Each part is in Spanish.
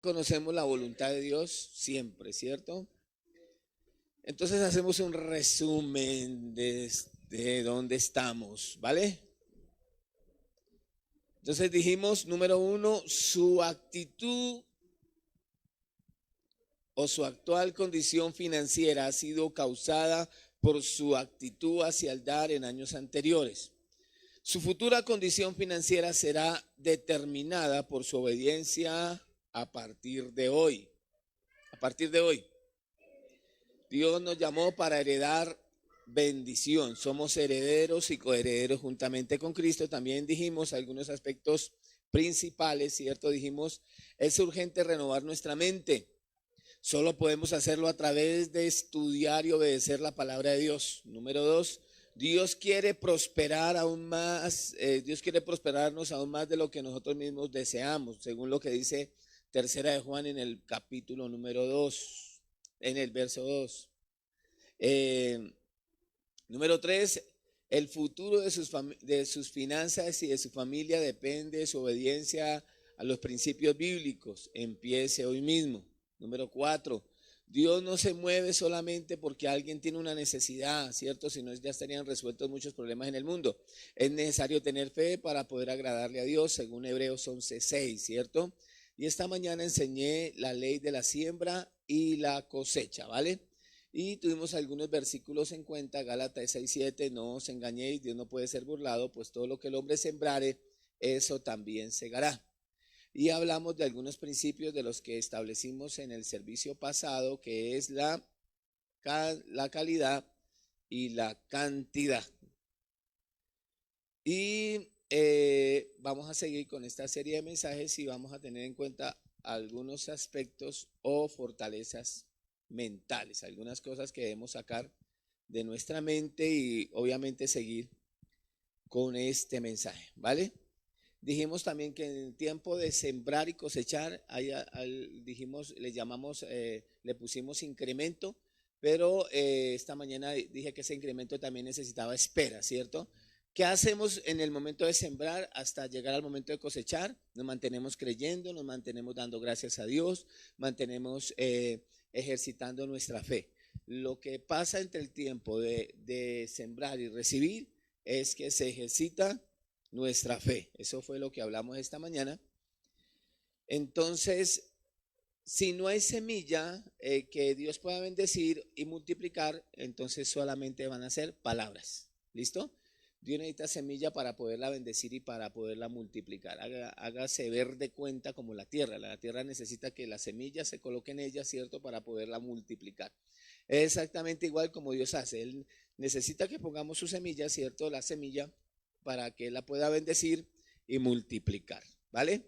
Conocemos la voluntad de Dios siempre, ¿cierto? Entonces hacemos un resumen de dónde estamos, ¿vale? Entonces dijimos, número uno, su actitud o su actual condición financiera ha sido causada por su actitud hacia el dar en años anteriores. Su futura condición financiera será determinada por su obediencia a partir de hoy. A partir de hoy. Dios nos llamó para heredar bendición. Somos herederos y coherederos juntamente con Cristo. También dijimos algunos aspectos principales, ¿cierto? Dijimos, es urgente renovar nuestra mente. Solo podemos hacerlo a través de estudiar y obedecer la palabra de Dios. Número dos, Dios quiere prosperar aún más, Dios quiere prosperarnos aún más de lo que nosotros mismos deseamos, según lo que dice Tercera de Juan en el capítulo número 2, en el verso 2. Número 3, el futuro de sus finanzas y de su familia depende de su obediencia a los principios bíblicos. Empiece hoy mismo. Número 4, Dios no se mueve solamente porque alguien tiene una necesidad, ¿cierto? Si no, ya estarían resueltos muchos problemas en el mundo. Es necesario tener fe para poder agradarle a Dios, según Hebreos 11:6, ¿cierto? Y esta mañana enseñé la ley de la siembra y la cosecha, ¿vale? Y tuvimos algunos versículos en cuenta, Gálatas 6:7, no os engañéis, Dios no puede ser burlado, pues todo lo que el hombre sembrare, eso también segará. Y hablamos de algunos principios de los que establecimos en el servicio pasado, que es la calidad y la cantidad. Y vamos a seguir con esta serie de mensajes y vamos a tener en cuenta algunos aspectos o fortalezas mentales, algunas cosas que debemos sacar de nuestra mente y obviamente seguir con este mensaje, ¿vale? Dijimos también que en el tiempo de sembrar y cosechar, dijimos, le pusimos incremento, pero esta mañana dije que ese incremento también necesitaba espera, ¿cierto? ¿Qué hacemos en el momento de sembrar hasta llegar al momento de cosechar? Nos mantenemos creyendo, nos mantenemos dando gracias a Dios, mantenemos ejercitando nuestra fe. Lo que pasa entre el tiempo de sembrar y recibir es que se ejercita nuestra fe. Eso fue lo que hablamos esta mañana. Entonces, si no hay semilla que Dios pueda bendecir y multiplicar, entonces solamente van a ser palabras. ¿Listo? Dios necesita semilla para poderla bendecir y para poderla multiplicar. Hágase ver de cuenta como la tierra. La tierra necesita que la semilla se coloque en ella, ¿cierto? Para poderla multiplicar. Es exactamente igual como Dios hace. Él necesita que pongamos su semilla, ¿cierto? La semilla para que Él la pueda bendecir y multiplicar. ¿Vale?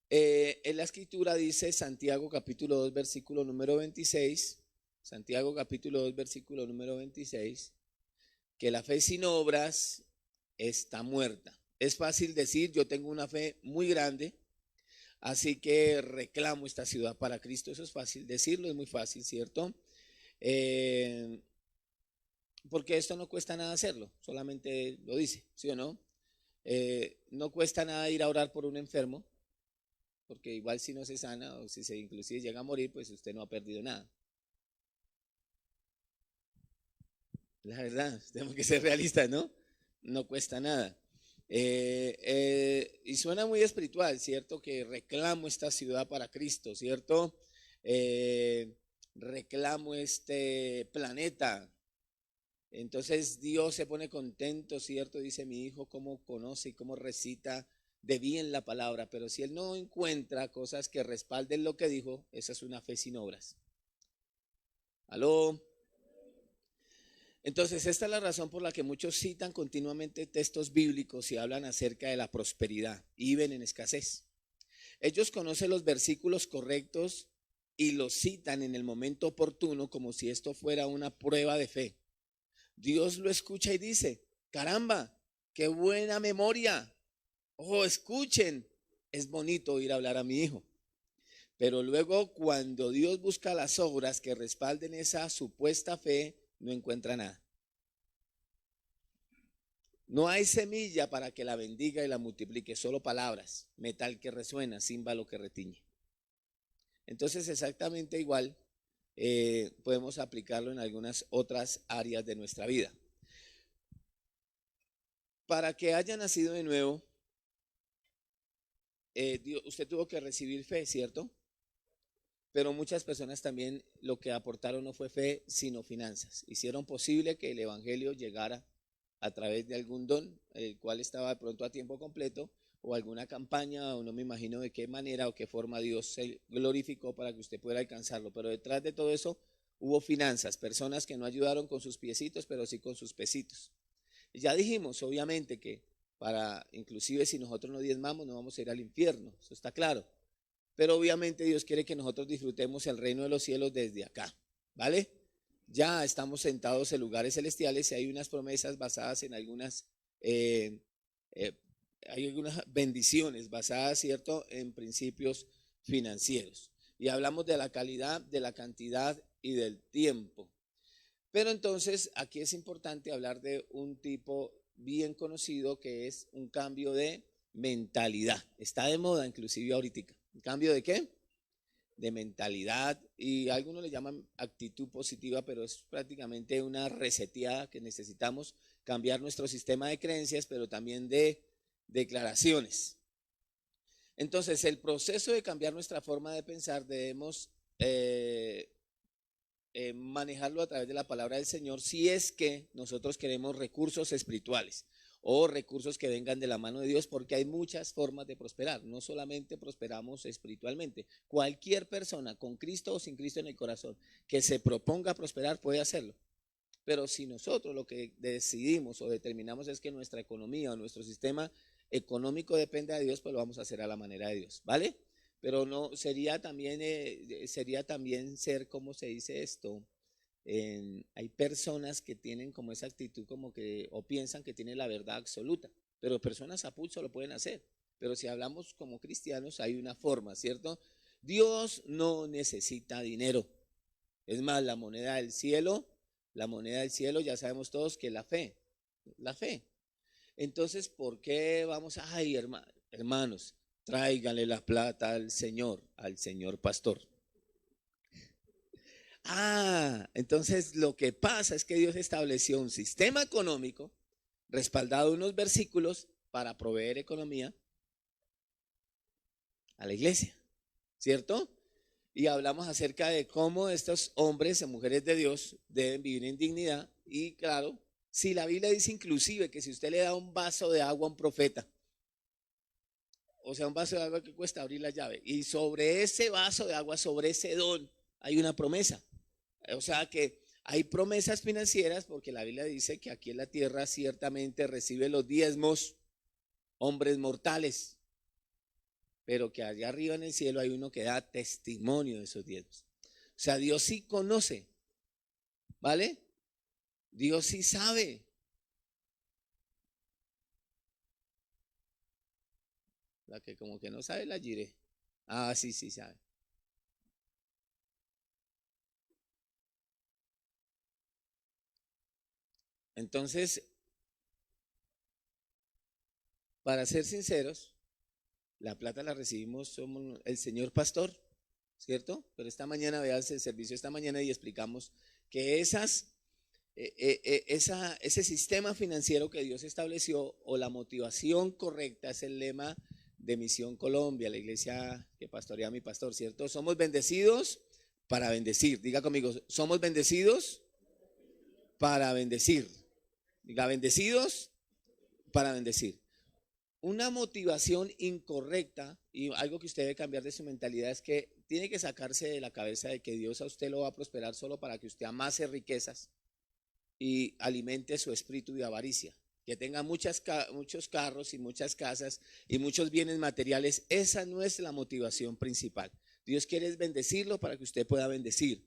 En la escritura dice Santiago capítulo 2 versículo número 26, Santiago capítulo 2 versículo número 26, que la fe sin obras está muerta. Es fácil decir, yo tengo una fe muy grande, así que reclamo esta ciudad para Cristo. Eso es fácil decirlo, es muy fácil, ¿cierto? Porque esto no cuesta nada hacerlo, solamente lo dice, ¿sí o no? No cuesta nada ir a orar por un enfermo, porque igual si no se sana o si se inclusive llega a morir, pues usted no ha perdido nada. La verdad, tenemos que ser realistas, ¿no? No cuesta nada. Y suena muy espiritual, ¿cierto? Que reclamo esta ciudad para Cristo, ¿cierto? Reclamo este planeta. Entonces Dios se pone contento, ¿cierto? Dice mi hijo cómo conoce y cómo recita de bien la palabra, pero si él no encuentra cosas que respalden lo que dijo, esa es una fe sin obras. ¿Aló? Entonces, esta es la razón por la que muchos citan continuamente textos bíblicos y hablan acerca de la prosperidad y viven en escasez. Ellos conocen los versículos correctos y los citan en el momento oportuno como si esto fuera una prueba de fe. Dios lo escucha y dice, caramba, qué buena memoria. Oh, escuchen, es bonito oír hablar a mi hijo. Pero luego cuando Dios busca las obras que respalden esa supuesta fe, no encuentra nada. No hay semilla para que la bendiga y la multiplique, solo palabras, metal que resuena, címbalo que retiñe. Entonces, exactamente igual podemos aplicarlo en algunas otras áreas de nuestra vida. Para que haya nacido de nuevo, usted tuvo que recibir fe, ¿cierto? Pero muchas personas también lo que aportaron no fue fe, sino finanzas. Hicieron posible que el evangelio llegara a través de algún don, el cual estaba de pronto a tiempo completo, o alguna campaña, o no me imagino de qué manera o qué forma Dios se glorificó para que usted pudiera alcanzarlo. Pero detrás de todo eso hubo finanzas, personas que no ayudaron con sus piecitos, pero sí con sus pesitos. Ya dijimos, obviamente, que inclusive si nosotros no diezmamos, no vamos a ir al infierno, eso está claro. Pero obviamente Dios quiere que nosotros disfrutemos el reino de los cielos desde acá, ¿vale? Ya estamos sentados en lugares celestiales y hay unas promesas basadas en hay algunas bendiciones basadas, ¿cierto?, en principios financieros. Y hablamos de la calidad, de la cantidad y del tiempo. Pero entonces aquí es importante hablar de un tipo bien conocido que es un cambio de mentalidad. Está de moda inclusive ahorita. ¿Un cambio de qué? De mentalidad, y algunos le llaman actitud positiva, pero es prácticamente una reseteada que necesitamos cambiar nuestro sistema de creencias, pero también de declaraciones. Entonces, el proceso de cambiar nuestra forma de pensar debemos manejarlo a través de la palabra del Señor si es que nosotros queremos recursos espirituales o recursos que vengan de la mano de Dios, porque hay muchas formas de prosperar. No solamente prosperamos espiritualmente. Cualquier persona con Cristo o sin Cristo en el corazón que se proponga prosperar puede hacerlo. Pero si nosotros lo que decidimos o determinamos es que nuestra economía o nuestro sistema económico depende de Dios, pues lo vamos a hacer a la manera de Dios, ¿vale? Pero no sería también ser, ¿cómo se dice esto? Hay personas que tienen como esa actitud como que o piensan que tienen la verdad absoluta, pero personas a pulso lo pueden hacer. Pero si hablamos como cristianos hay una forma, ¿cierto? Dios no necesita dinero. Es más, la moneda del cielo ya sabemos todos que la fe. Entonces, ¿por qué vamos a, ay, hermanos, tráiganle la plata al Señor pastor? Entonces lo que pasa es que Dios estableció un sistema económico respaldado en unos versículos para proveer economía a la iglesia, ¿cierto? Y hablamos acerca de cómo estos hombres y mujeres de Dios deben vivir en dignidad. Y claro, si la Biblia dice inclusive que si usted le da un vaso de agua a un profeta, o sea, un vaso de agua que cuesta abrir la llave, y sobre ese vaso de agua, sobre ese don, hay una promesa. O sea que hay promesas financieras, porque la Biblia dice que aquí en la tierra ciertamente recibe los diezmos hombres mortales, pero que allá arriba en el cielo hay uno que da testimonio de esos diezmos. O sea, Dios sí conoce, ¿vale? Dios sí sabe. La que como que no sabe la giré. Sí sabe. Entonces, para ser sinceros, la plata la recibimos, somos el señor pastor, ¿cierto? Pero esta mañana, vean el servicio esta mañana y explicamos que ese sistema financiero que Dios estableció o la motivación correcta es el lema de Misión Colombia, la iglesia que pastorea mi pastor, ¿cierto? Somos bendecidos para bendecir. Diga conmigo, somos bendecidos para bendecir. Diga, bendecidos para bendecir. Una motivación incorrecta y algo que usted debe cambiar de su mentalidad es que tiene que sacarse de la cabeza de que Dios a usted lo va a prosperar solo para que usted amase riquezas y alimente su espíritu de avaricia, que tenga muchos carros y muchas casas y muchos bienes materiales. Esa no es la motivación principal. Dios quiere bendecirlo para que usted pueda bendecir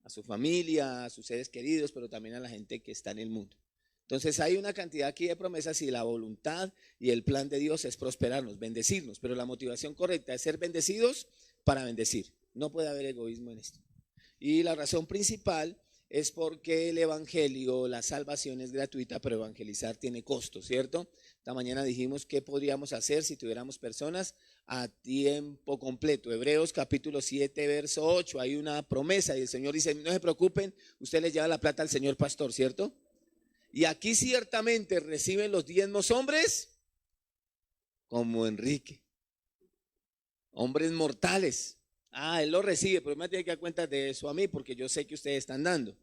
a su familia, a sus seres queridos, pero también a la gente que está en el mundo. Entonces hay una cantidad aquí de promesas y la voluntad y el plan de Dios es prosperarnos, bendecirnos, pero la motivación correcta es ser bendecidos para bendecir. No puede haber egoísmo en esto. Y la razón principal es porque el evangelio, la salvación es gratuita, pero evangelizar tiene costo, ¿cierto? Esta mañana dijimos qué podríamos hacer si tuviéramos personas a tiempo completo. Hebreos capítulo 7, verso 8, hay una promesa y el Señor dice, no se preocupen, usted les lleva la plata al señor pastor, ¿cierto? Y aquí ciertamente reciben los diezmos hombres como Enrique, hombres mortales. Él lo recibe, pero me tiene que dar cuenta de eso a mí, porque yo sé que ustedes están dando.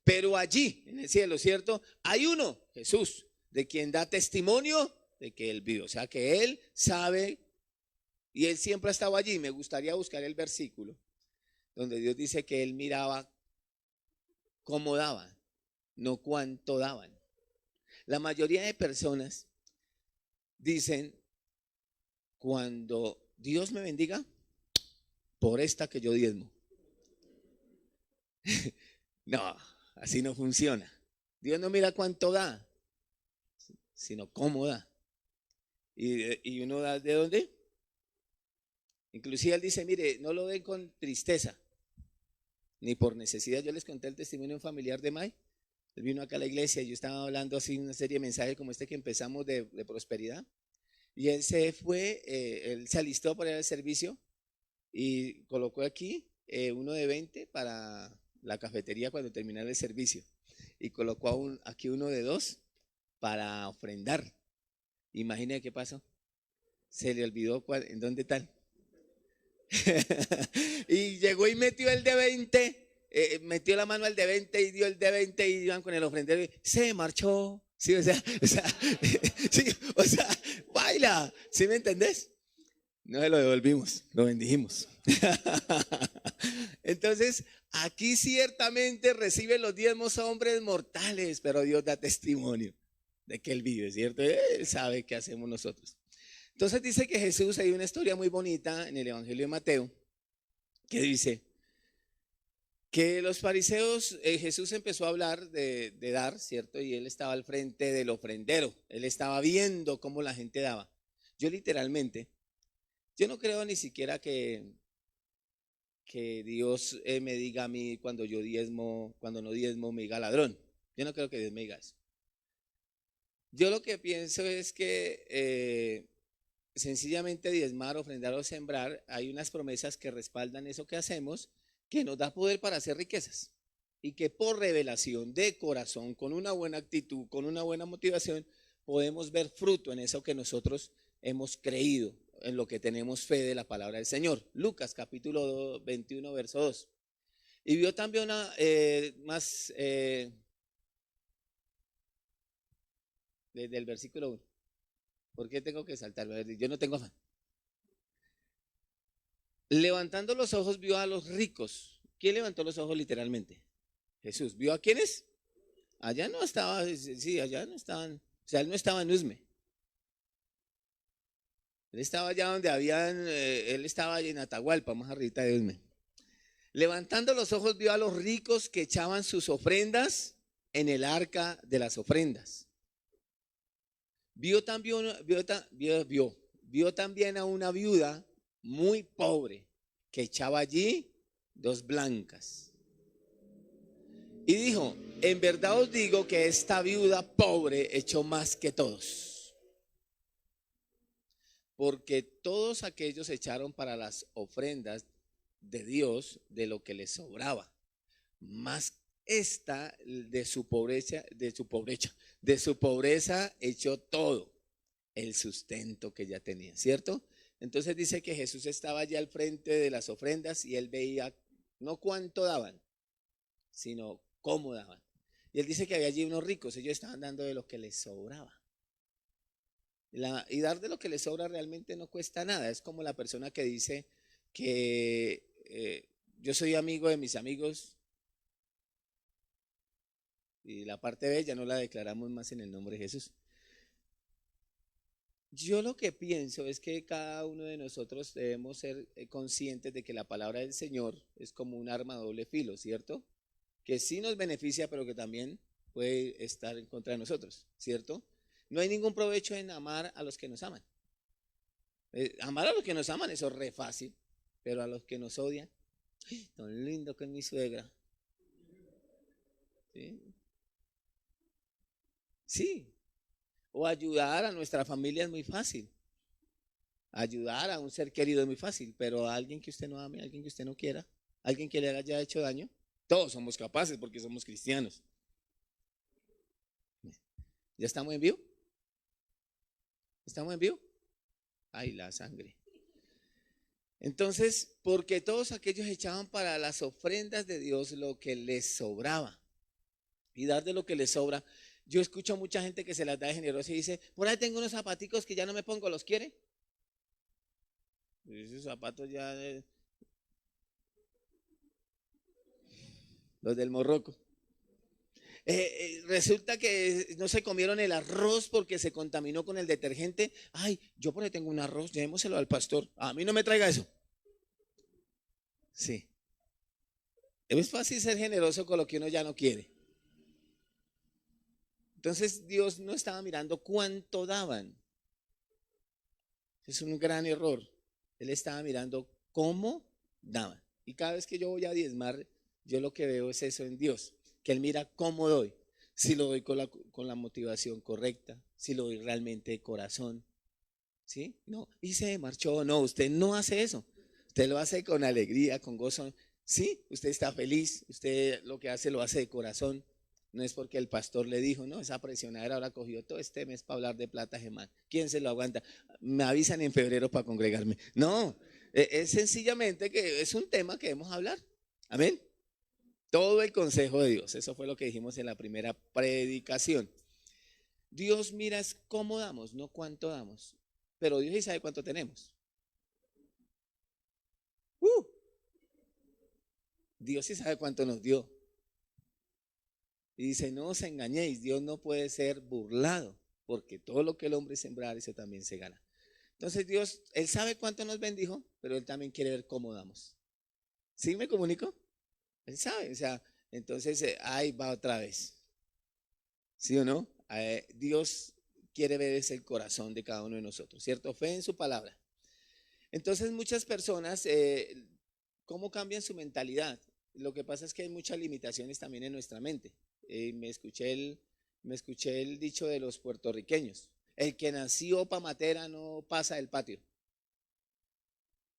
Pero allí, en el cielo, ¿cierto? Hay uno, Jesús, de quien da testimonio de que Él vive. O sea, que Él sabe y Él siempre ha estado allí. Me gustaría buscar el versículo donde Dios dice que Él miraba cómo daban, no cuánto daban. La mayoría de personas dicen, cuando Dios me bendiga, por esta que yo diezmo. No, así no funciona. Dios no mira cuánto da, sino cómo da. Y uno da ¿de dónde? Inclusive Él dice, mire, no lo den con tristeza, ni por necesidad. Yo les conté el testimonio de un familiar de May. Él vino acá a la iglesia y yo estaba hablando así una serie de mensajes como este que empezamos de prosperidad. Y él se fue, él se alistó para ir al servicio y colocó aquí uno de 20 para la cafetería cuando terminara el servicio. Y colocó aquí uno de 2 para ofrendar. Imagine qué pasó. Se le olvidó en dónde están. Y llegó y metió el de 20, metió la mano al de 20 y dio el de 20 y iban con el ofrendero y se marchó. Sí, sí, baila. ¿Sí me entendés? No se lo devolvimos, lo bendijimos. Entonces, aquí ciertamente reciben los diezmos hombres mortales, pero Dios da testimonio de que Él vive, ¿cierto? Él sabe qué hacemos nosotros. Entonces dice que Jesús, hay una historia muy bonita en el Evangelio de Mateo, que dice que los fariseos, Jesús empezó a hablar de dar, ¿cierto? Y Él estaba al frente del ofrendero, Él estaba viendo cómo la gente daba. Yo literalmente, yo no creo ni siquiera que Dios me diga a mí cuando yo diezmo, cuando no diezmo me diga ladrón. Yo no creo que Dios me diga eso. Yo lo que pienso es que sencillamente diezmar, ofrendar o sembrar, hay unas promesas que respaldan eso que hacemos, que nos da poder para hacer riquezas. Y que por revelación de corazón, con una buena actitud, con una buena motivación, podemos ver fruto en eso que nosotros hemos creído, en lo que tenemos fe de la palabra del Señor. Lucas capítulo 21, verso 2. Y vio también una desde el versículo 1. ¿Por qué tengo que saltar? Yo no tengo afán. Levantando los ojos vio a los ricos. ¿Quién levantó los ojos literalmente? Jesús. ¿Vio a quiénes? Allá no estaba, sí, allá no estaban, o sea, él no estaba en Usme. Él estaba allá donde habían, él estaba en Atahualpa, más arriba de Usme. Levantando los ojos vio a los ricos que echaban sus ofrendas en el arca de las ofrendas. Vio también a una viuda muy pobre que echaba allí 2 blancas. Y dijo, en verdad os digo que esta viuda pobre echó más que todos. Porque todos aquellos echaron para las ofrendas de Dios de lo que les sobraba. Más esta de su pobreza echó todo el sustento que ya tenía, ¿cierto? Entonces dice que Jesús estaba allá al frente de las ofrendas y él veía no cuánto daban, sino cómo daban. Y él dice que había allí unos ricos, ellos estaban dando de lo que les sobraba. Y dar de lo que les sobra realmente no cuesta nada. Es como la persona que dice que yo soy amigo de mis amigos y la parte B ya no la declaramos más en el nombre de Jesús. Yo lo que pienso es que cada uno de nosotros debemos ser conscientes de que la palabra del Señor es como un arma de doble filo, ¿cierto? Que sí nos beneficia, pero que también puede estar en contra de nosotros, ¿cierto? No hay ningún provecho en amar a los que nos aman. Amar a los que nos aman, eso es re fácil, pero a los que nos odian, tan lindo que es mi suegra. ¿sí? Sí. O ayudar a nuestra familia es muy fácil. Ayudar a un ser querido es muy fácil, pero a alguien que usted no ame, a alguien que usted no quiera, a alguien que le haya hecho daño, todos somos capaces porque somos cristianos. ¿Ya estamos en vivo? ¿Estamos en vivo? Ay, la sangre. Entonces, porque todos aquellos echaban para las ofrendas de Dios lo que les sobraba. Y dar de lo que les sobra. Yo escucho a mucha gente que se las da de generosa y dice, por ahí tengo unos zapaticos que ya no me pongo, ¿los quiere? Y esos zapatos ya, los del morroco. Resulta que no se comieron el arroz porque se contaminó con el detergente. Ay, yo por ahí tengo un arroz, llevémoselo al pastor. A mí no me traiga eso. Sí. Es fácil ser generoso con lo que uno ya no quiere. Entonces Dios no estaba mirando cuánto daban. Es un gran error. Él estaba mirando cómo daban. Y cada vez que yo voy a diezmar, yo lo que veo es eso en Dios, que Él mira cómo doy. Si lo doy con la motivación correcta, si lo doy realmente de corazón. ¿Sí? No, y se marchó. No, usted no hace eso. Usted lo hace con alegría, con gozo. Sí, usted está feliz. Usted lo que hace lo hace de corazón. No es porque el pastor le dijo, no, esa presionadera ahora cogió todo este mes para hablar de plata, Gemán. ¿Quién se lo aguanta? Me avisan en febrero para congregarme. No, es sencillamente que es un tema que debemos hablar. Amén. Todo el consejo de Dios. Eso fue lo que dijimos en la primera predicación. Dios mira es cómo damos, no cuánto damos. Pero Dios sí sabe cuánto tenemos. Dios sí sabe cuánto nos dio. Y dice, no os engañéis, Dios no puede ser burlado, porque todo lo que el hombre sembrar, eso también se gana. Entonces Dios, Él sabe cuánto nos bendijo, pero Él también quiere ver cómo damos. ¿Sí me comunico? Él sabe, o sea, entonces ahí va otra vez. ¿Sí o no? Dios quiere ver ese el corazón de cada uno de nosotros, ¿cierto? Fe en su palabra. Entonces muchas personas, ¿cómo cambian su mentalidad? Lo que pasa es que hay muchas limitaciones también en nuestra mente. Me escuché el dicho de los puertorriqueños. El que nació pa' matera no pasa del patio.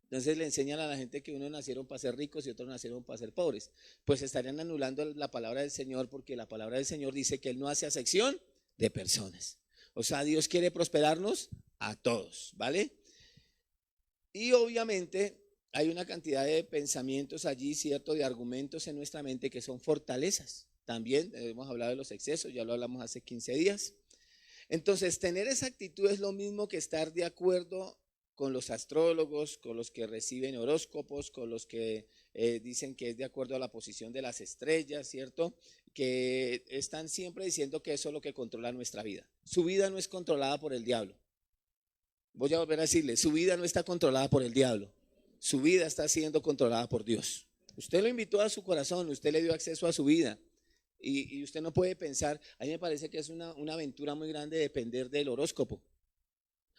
Entonces le enseñan a la gente que unos nacieron para ser ricos y otros nacieron para ser pobres. Pues estarían anulando la palabra del Señor, porque la palabra del Señor dice que Él no hace acepción de personas. O sea, Dios quiere prosperarnos a todos, ¿vale? Y obviamente hay una cantidad de pensamientos allí, cierto, de argumentos en nuestra mente que son fortalezas. También hemos hablado de los excesos, ya lo hablamos hace 15 días. Entonces, tener esa actitud es lo mismo que estar de acuerdo con los astrólogos, con los que reciben horóscopos, con los que dicen que es de acuerdo a la posición de las estrellas, ¿cierto? Que están siempre diciendo que eso es lo que controla nuestra vida. Su vida no es controlada por el diablo. Voy a volver a decirle, su vida no está controlada por el diablo. Su vida está siendo controlada por Dios. Usted lo invitó a su corazón, usted le dio acceso a su vida. Y usted no puede pensar, a mí me parece que es una aventura muy grande depender del horóscopo.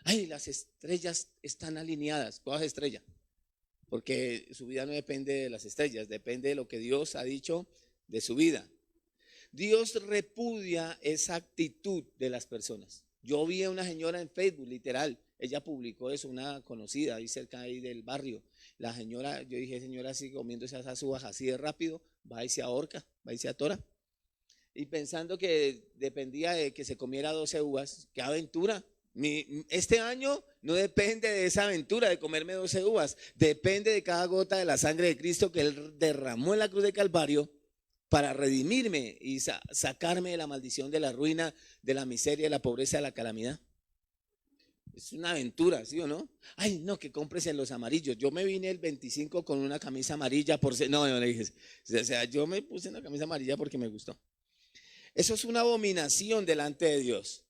Ay, las estrellas están alineadas. ¿Cuál estrella? Porque su vida no depende de las estrellas, depende de lo que Dios ha dicho de su vida. Dios repudia esa actitud de las personas. Yo vi a una señora en Facebook, literal, ella publicó eso, una conocida ahí cerca ahí del barrio. La señora, yo dije, señora, así comiéndose esas uvas así de rápido, va y se ahorca, va y se atora. Y pensando que dependía de que se comiera 12 uvas, qué aventura. Este año no depende de esa aventura de comerme 12 uvas, depende de cada gota de la sangre de Cristo que Él derramó en la cruz de Calvario para redimirme y sacarme de la maldición, de la ruina, de la miseria, de la pobreza, de la calamidad. Es una aventura, ¿sí o no? Ay, no, que compres en los amarillos. Yo me vine el 25 con una camisa amarilla por ser, no, le dije, o sea, yo me puse una camisa amarilla porque me gustó. Eso es una abominación delante de Dios.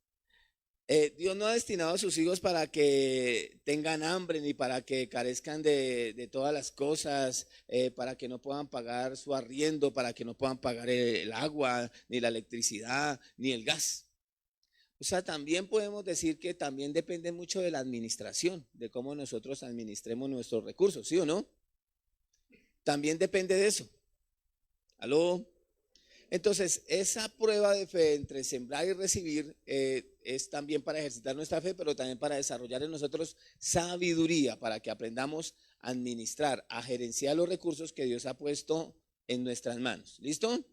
Dios no ha destinado a sus hijos para que tengan hambre ni para que carezcan de todas las cosas, para que no puedan pagar su arriendo, para que no puedan pagar el agua, ni la electricidad, ni el gas. O sea, también podemos decir que también depende mucho de la administración, de cómo nosotros administremos nuestros recursos, ¿sí o no? También depende de eso. ¿Aló? Entonces, esa prueba de fe entre sembrar y recibir es también para ejercitar nuestra fe, pero también para desarrollar en nosotros sabiduría, para que aprendamos a administrar, a gerenciar los recursos que Dios ha puesto en nuestras manos. ¿Listo?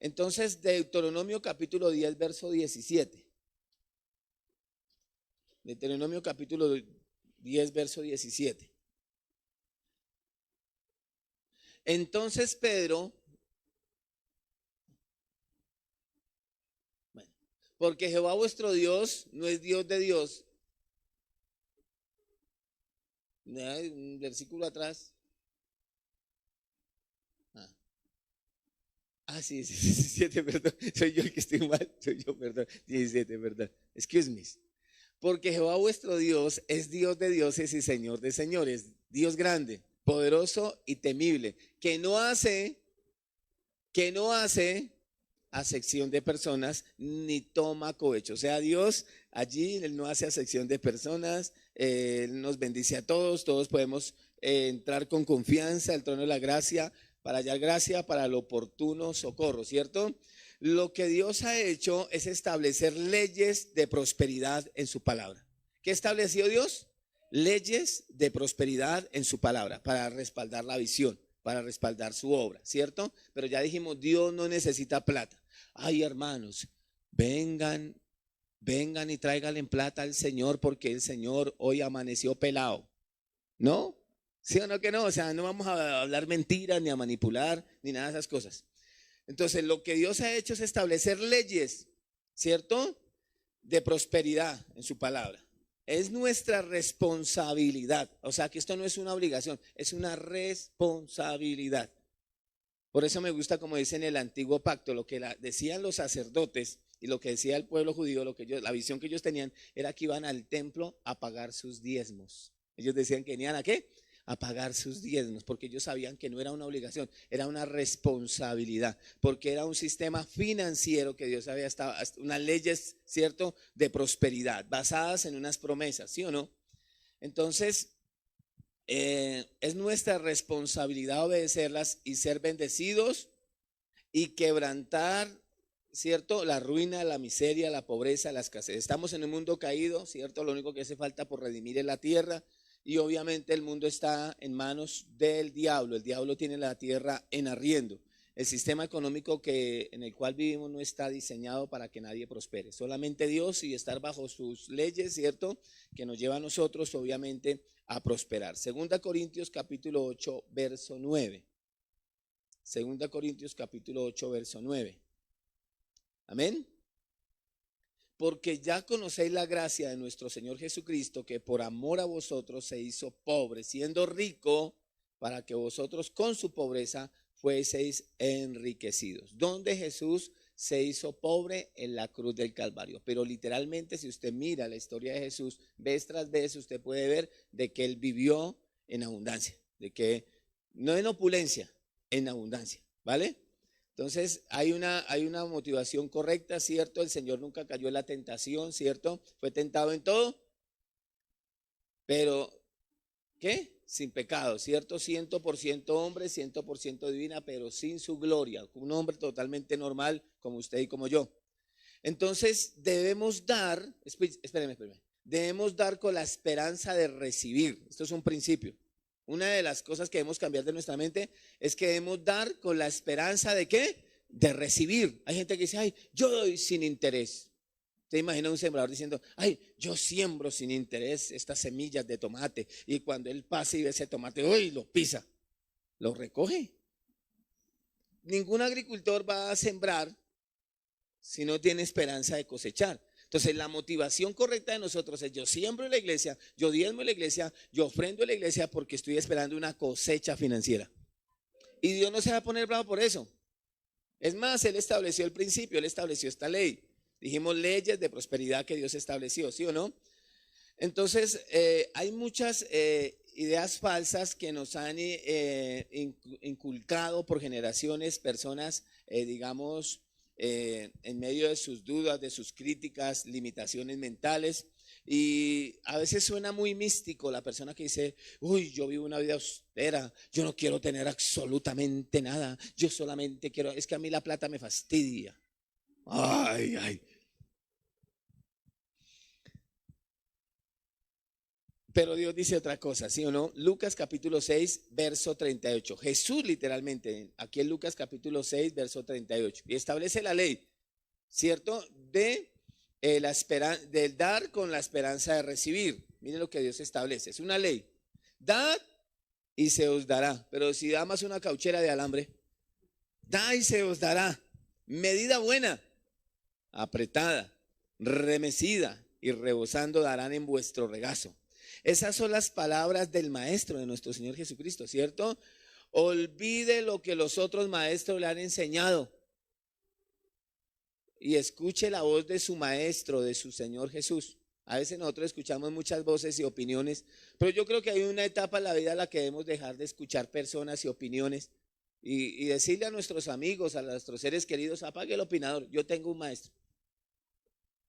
Entonces, Deuteronomio capítulo 10, verso 17. Deuteronomio capítulo 10, verso 17. Entonces Pedro, bueno, porque Jehová vuestro Dios no es Dios de Dios. Un versículo atrás. Sí, 17, perdón. Soy yo el que estoy mal. Soy yo, perdón. 17, perdón. Excuse me. Porque Jehová vuestro Dios es Dios de dioses y Señor de señores. Dios grande, poderoso y temible. Que no hace acepción de personas ni toma cohecho. O sea, Dios allí, Él no hace acepción de personas. Él nos bendice a todos. Todos podemos entrar con confianza al trono de la gracia, para hallar gracia para el oportuno socorro, ¿cierto? Lo que Dios ha hecho es establecer leyes de prosperidad en su palabra. ¿Qué estableció Dios? Leyes de prosperidad en su palabra para respaldar la visión, para respaldar su obra, ¿cierto? Pero ya dijimos, Dios no necesita plata. Ay, hermanos, vengan y tráiganle plata al Señor porque el Señor hoy amaneció pelado. ¿No? ¿Sí o no que no? O sea, no vamos a hablar mentiras, ni a manipular, ni nada de esas cosas. Entonces, lo que Dios ha hecho es establecer leyes, ¿cierto? De prosperidad en su palabra. Es nuestra responsabilidad. O sea, que esto no es una obligación, es una responsabilidad. Por eso me gusta, como dice en el antiguo pacto, lo que decían los sacerdotes y lo que decía el pueblo judío, la visión que ellos tenían era que iban al templo a pagar sus diezmos. Ellos decían que venían ¿a qué? A pagar sus diezmos, porque ellos sabían que no era una obligación, era una responsabilidad, porque era un sistema financiero que Dios había estado, unas leyes, ¿cierto?, de prosperidad, basadas en unas promesas, ¿sí o no? Entonces, es nuestra responsabilidad obedecerlas y ser bendecidos y quebrantar, ¿cierto?, la ruina, la miseria, la pobreza, la escasez. Estamos en un mundo caído, ¿cierto? Lo único que hace falta por redimir es la tierra. Y obviamente el mundo está en manos del diablo. El diablo tiene la tierra en arriendo. El sistema económico en el cual vivimos no está diseñado para que nadie prospere. Solamente Dios y estar bajo sus leyes, ¿cierto? Que nos lleva a nosotros, obviamente, a prosperar. Segunda Corintios capítulo 8, verso 9. Segunda Corintios capítulo 8, verso 9. Amén. Porque ya conocéis la gracia de nuestro Señor Jesucristo, que por amor a vosotros se hizo pobre, siendo rico, para que vosotros con su pobreza fueseis enriquecidos. ¿Dónde Jesús se hizo pobre? En la cruz del Calvario. Pero literalmente, si usted mira la historia de Jesús, vez tras vez, usted puede ver de que Él vivió en abundancia, de que no en opulencia, en abundancia, ¿vale? Entonces hay una motivación correcta, ¿cierto? El Señor nunca cayó en la tentación, ¿cierto? Fue tentado en todo, pero ¿qué? Sin pecado, ¿cierto? 100% hombre, 100% divina, pero sin su gloria. Un hombre totalmente normal como usted y como yo. Entonces debemos dar, espéreme, debemos dar con la esperanza de recibir. Esto es un principio. Una de las cosas que debemos cambiar de nuestra mente es que debemos dar con la esperanza de ¿qué? De recibir. Hay gente que dice, ay, yo doy sin interés. ¿Te imagina un sembrador diciendo, ay, yo siembro sin interés estas semillas de tomate? Y cuando él pasa y ve ese tomate, uy, lo pisa, lo recoge. Ningún agricultor va a sembrar si no tiene esperanza de cosechar. Entonces la motivación correcta de nosotros es: yo siembro en la iglesia, yo diezmo en la iglesia, yo ofrendo en la iglesia porque estoy esperando una cosecha financiera. Y Dios no se va a poner bravo por eso. Es más, Él estableció el principio, Él estableció esta ley. Dijimos leyes de prosperidad que Dios estableció, ¿sí o no? Entonces hay muchas ideas falsas que nos han inculcado por generaciones personas, digamos, en medio de sus dudas, de sus críticas, limitaciones mentales. Y a veces suena muy místico la persona que dice, uy, yo vivo una vida austera, yo no quiero tener absolutamente nada, yo solamente quiero, es que a mí la plata me fastidia. Ay, ay. Pero Dios dice otra cosa, ¿sí o no? Lucas capítulo 6, verso 38. Jesús literalmente, aquí en Lucas capítulo 6, verso 38. Y establece la ley, ¿cierto? Del dar con la esperanza de recibir. Mire lo que Dios establece, es una ley. Dad y se os dará. Pero si da más una cauchera de alambre, da y se os dará. Medida buena, apretada, remecida y rebosando darán en vuestro regazo. Esas son las palabras del maestro de nuestro Señor Jesucristo, ¿cierto? Olvide lo que los otros maestros le han enseñado y escuche la voz de su maestro, de su Señor Jesús. A veces nosotros escuchamos muchas voces y opiniones, pero yo creo que hay una etapa en la vida en la que debemos dejar de escuchar personas y opiniones y decirle a nuestros amigos, a nuestros seres queridos, apague el opinador, yo tengo un maestro.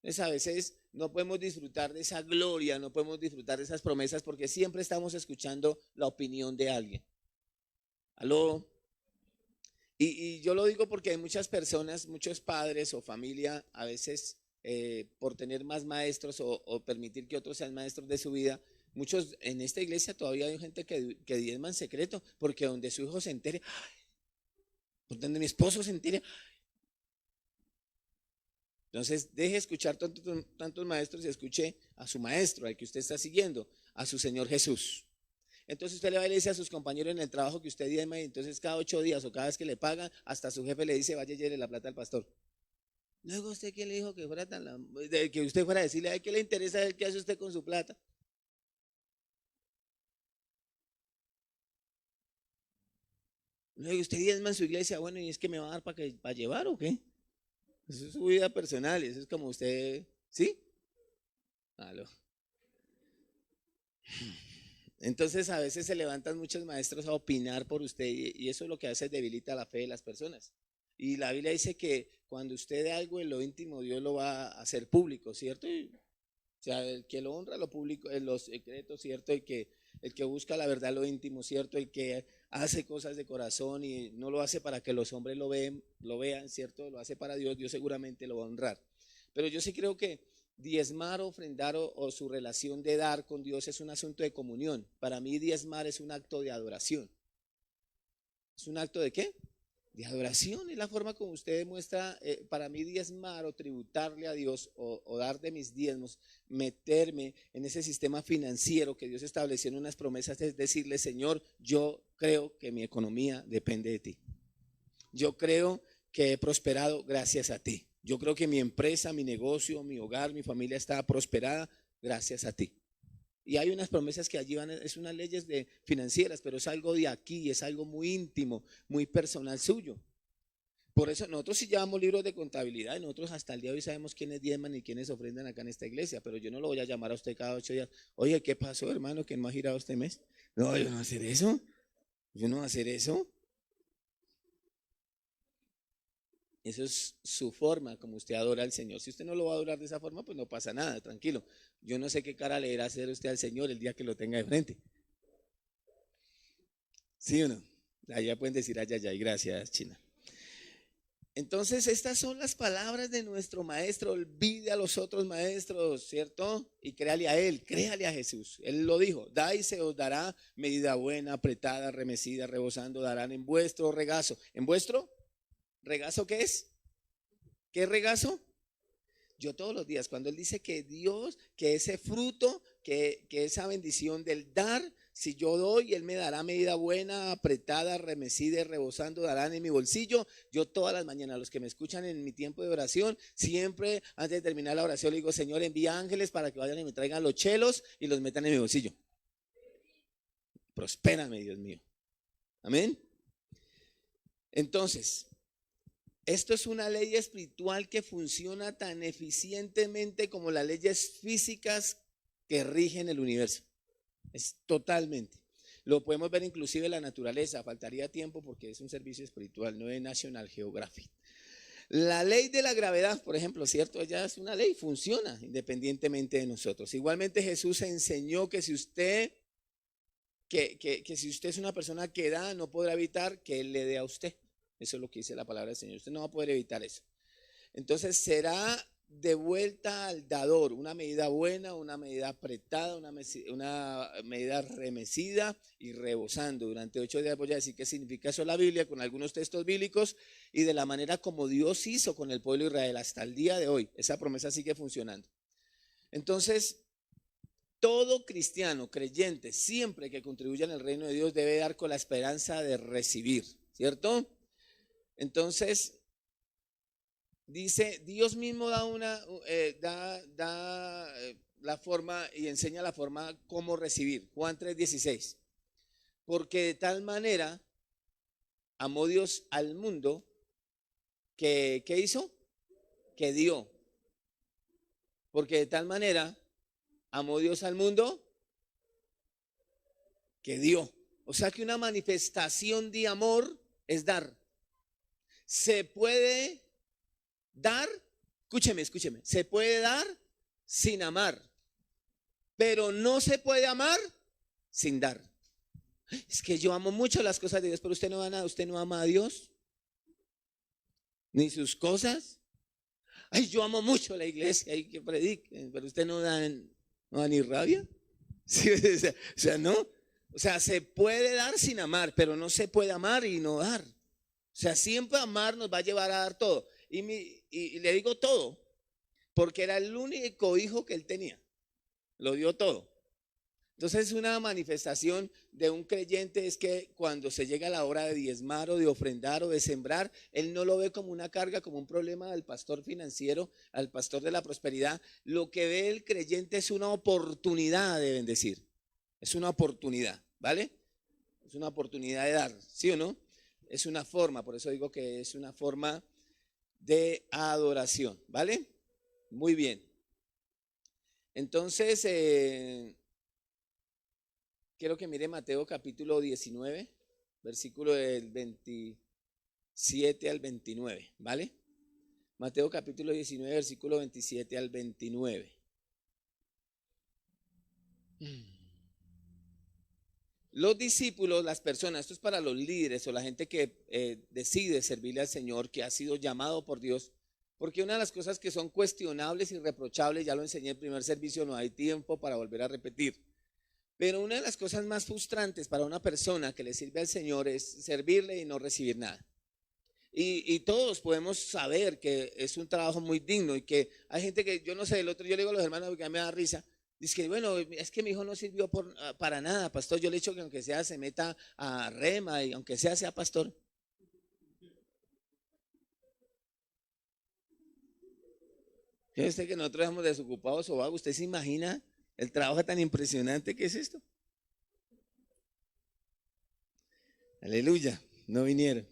Entonces a veces no podemos disfrutar de esa gloria, no podemos disfrutar de esas promesas porque siempre estamos escuchando la opinión de alguien. ¿Aló? Y yo lo digo porque hay muchas personas, muchos padres o familia, a veces por tener más maestros o permitir que otros sean maestros de su vida, muchos en esta iglesia todavía hay gente que diezma en secreto porque donde su hijo se entere, donde mi esposo se entere. Entonces, deje escuchar tantos maestros y escuche a su maestro, al que usted está siguiendo, a su Señor Jesús. Entonces usted le va y le dice a sus compañeros en el trabajo que usted diezma y entonces cada 8 días o cada vez que le pagan, hasta su jefe le dice, vaya y lleve la plata al pastor. Luego usted, ¿quién le dijo que fuera que usted fuera a decirle, ay, ¿qué le interesa qué hace usted con su plata? Luego usted diezma en su iglesia, bueno, ¿y es que me va a dar para llevar o qué? Eso es su vida personal, eso es como usted, ¿sí? Aló. Entonces a veces se levantan muchos maestros a opinar por usted y eso es lo que hace debilita la fe de las personas. Y la Biblia dice que cuando usted dé algo en lo íntimo, Dios lo va a hacer público, ¿cierto? O sea, el que lo honra lo público, en los secretos, ¿cierto? El que busca la verdad lo íntimo, ¿cierto? El que hace cosas de corazón y no lo hace para que los hombres lo vean, ¿cierto? Lo hace para Dios, Dios seguramente lo va a honrar. Pero yo sí creo que diezmar, ofrendar o su relación de dar con Dios es un asunto de comunión. Para mí diezmar es un acto de adoración. ¿Es un acto de qué? De adoración. Es la forma como usted demuestra, para mí diezmar o tributarle a Dios o dar de mis diezmos, meterme en ese sistema financiero que Dios estableció en unas promesas, es decirle, Señor, yo creo que mi economía depende de ti. Yo creo que he prosperado gracias a ti. Yo creo que mi empresa, mi negocio, mi hogar, mi familia está prosperada gracias a ti. Y hay unas promesas que allí van, es unas leyes financieras, pero es algo de aquí, es algo muy íntimo, muy personal suyo. Por eso nosotros sí llevamos libros de contabilidad y nosotros hasta el día de hoy sabemos quiénes diezman y quiénes ofrendan acá en esta iglesia, pero yo no lo voy a llamar a usted cada 8 días. Oye, ¿qué pasó, hermano? ¿Que no ha girado este mes? No, yo no voy a hacer eso. Yo no voy a hacer eso. Eso es su forma como usted adora al Señor. Si usted no lo va a adorar de esa forma, pues no pasa nada, tranquilo. Yo no sé qué cara le irá a hacer usted al Señor el día que lo tenga de frente. ¿Sí o no? Allá pueden decir ay, ay, ay, gracias, China. Entonces, estas son las palabras de nuestro maestro. Olvide a los otros maestros, ¿cierto? Y créale a él, créale a Jesús. Él lo dijo, da y se os dará medida buena, apretada, remecida, rebosando, darán en vuestro regazo. ¿En vuestro regazo qué es? ¿Qué regazo? Yo todos los días, cuando él dice que Dios, que ese fruto, que esa bendición del dar, si yo doy, él me dará medida buena, apretada, remecida y rebosando, darán en mi bolsillo. Yo todas las mañanas, los que me escuchan en mi tiempo de oración, siempre antes de terminar la oración le digo, Señor, envía ángeles para que vayan y me traigan los chelos y los metan en mi bolsillo. Prospérame, Dios mío. Amén. Entonces, esto es una ley espiritual que funciona tan eficientemente como las leyes físicas que rigen el universo. Es totalmente. Lo podemos ver inclusive en la naturaleza. Faltaría tiempo porque es un servicio espiritual, no es National Geographic. La ley de la gravedad, por ejemplo, ¿cierto? Ya es una ley, funciona independientemente de nosotros. Igualmente Jesús enseñó que si usted, que si usted es una persona que da, no podrá evitar que Él le dé a usted. Eso es lo que dice la palabra del Señor. Usted no va a poder evitar eso. Entonces será de vuelta al dador, una medida buena, una medida apretada, una medida remecida y rebosando. Durante 8 días voy a decir qué significa eso la Biblia con algunos textos bíblicos y de la manera como Dios hizo con el pueblo de Israel hasta el día de hoy. Esa promesa sigue funcionando. Entonces, todo cristiano, creyente, siempre que contribuya en el reino de Dios debe dar con la esperanza de recibir, ¿cierto? Entonces, dice, Dios mismo da la forma y enseña la forma cómo recibir. Juan 3:16. Porque de tal manera amó Dios al mundo que, ¿qué hizo? Que dio. Porque de tal manera amó Dios al mundo que dio. O sea que una manifestación de amor es dar. Se puede dar, escúcheme, se puede dar sin amar, pero no se puede amar sin dar. Es que yo amo mucho las cosas de Dios, pero usted no ama a Dios, ni sus cosas. Ay, yo amo mucho la iglesia y que prediquen, pero usted no da ni rabia. ¿Sí? O sea, no. O sea, se puede dar sin amar, pero no se puede amar y no dar. O sea, siempre amar nos va a llevar a dar todo. Y le digo todo, porque era el único hijo que él tenía. Lo dio todo. Entonces, una manifestación de un creyente es que cuando se llega a la hora de diezmar o de ofrendar o de sembrar, él no lo ve como una carga, como un problema del pastor financiero, al pastor de la prosperidad. Lo que ve el creyente es una oportunidad de bendecir. Es una oportunidad, ¿vale? Es una oportunidad de dar, ¿sí o no? Es una forma, por eso digo que es una forma de adoración, ¿vale? Muy bien. Entonces, quiero que mire Mateo capítulo 19, versículo del 27 al 29, ¿vale? Mateo capítulo 19, versículo 27 al 29. Los discípulos, las personas, esto es para los líderes o la gente que decide servirle al Señor, que ha sido llamado por Dios, porque una de las cosas que son cuestionables y reprochables, ya lo enseñé en el primer servicio, no hay tiempo para volver a repetir, pero una de las cosas más frustrantes para una persona que le sirve al Señor es servirle y no recibir nada. Y todos podemos saber que es un trabajo muy digno y que hay gente que, yo no sé, el otro yo le digo a los hermanos porque a mí me da risa. Dice que, bueno, es que mi hijo no sirvió para nada, pastor. Yo le he dicho que aunque sea se meta a rema y aunque sea pastor. Fíjese usted que nosotros estamos desocupados o vagos. ¿Usted se imagina el trabajo tan impresionante que es esto? Aleluya, no vinieron.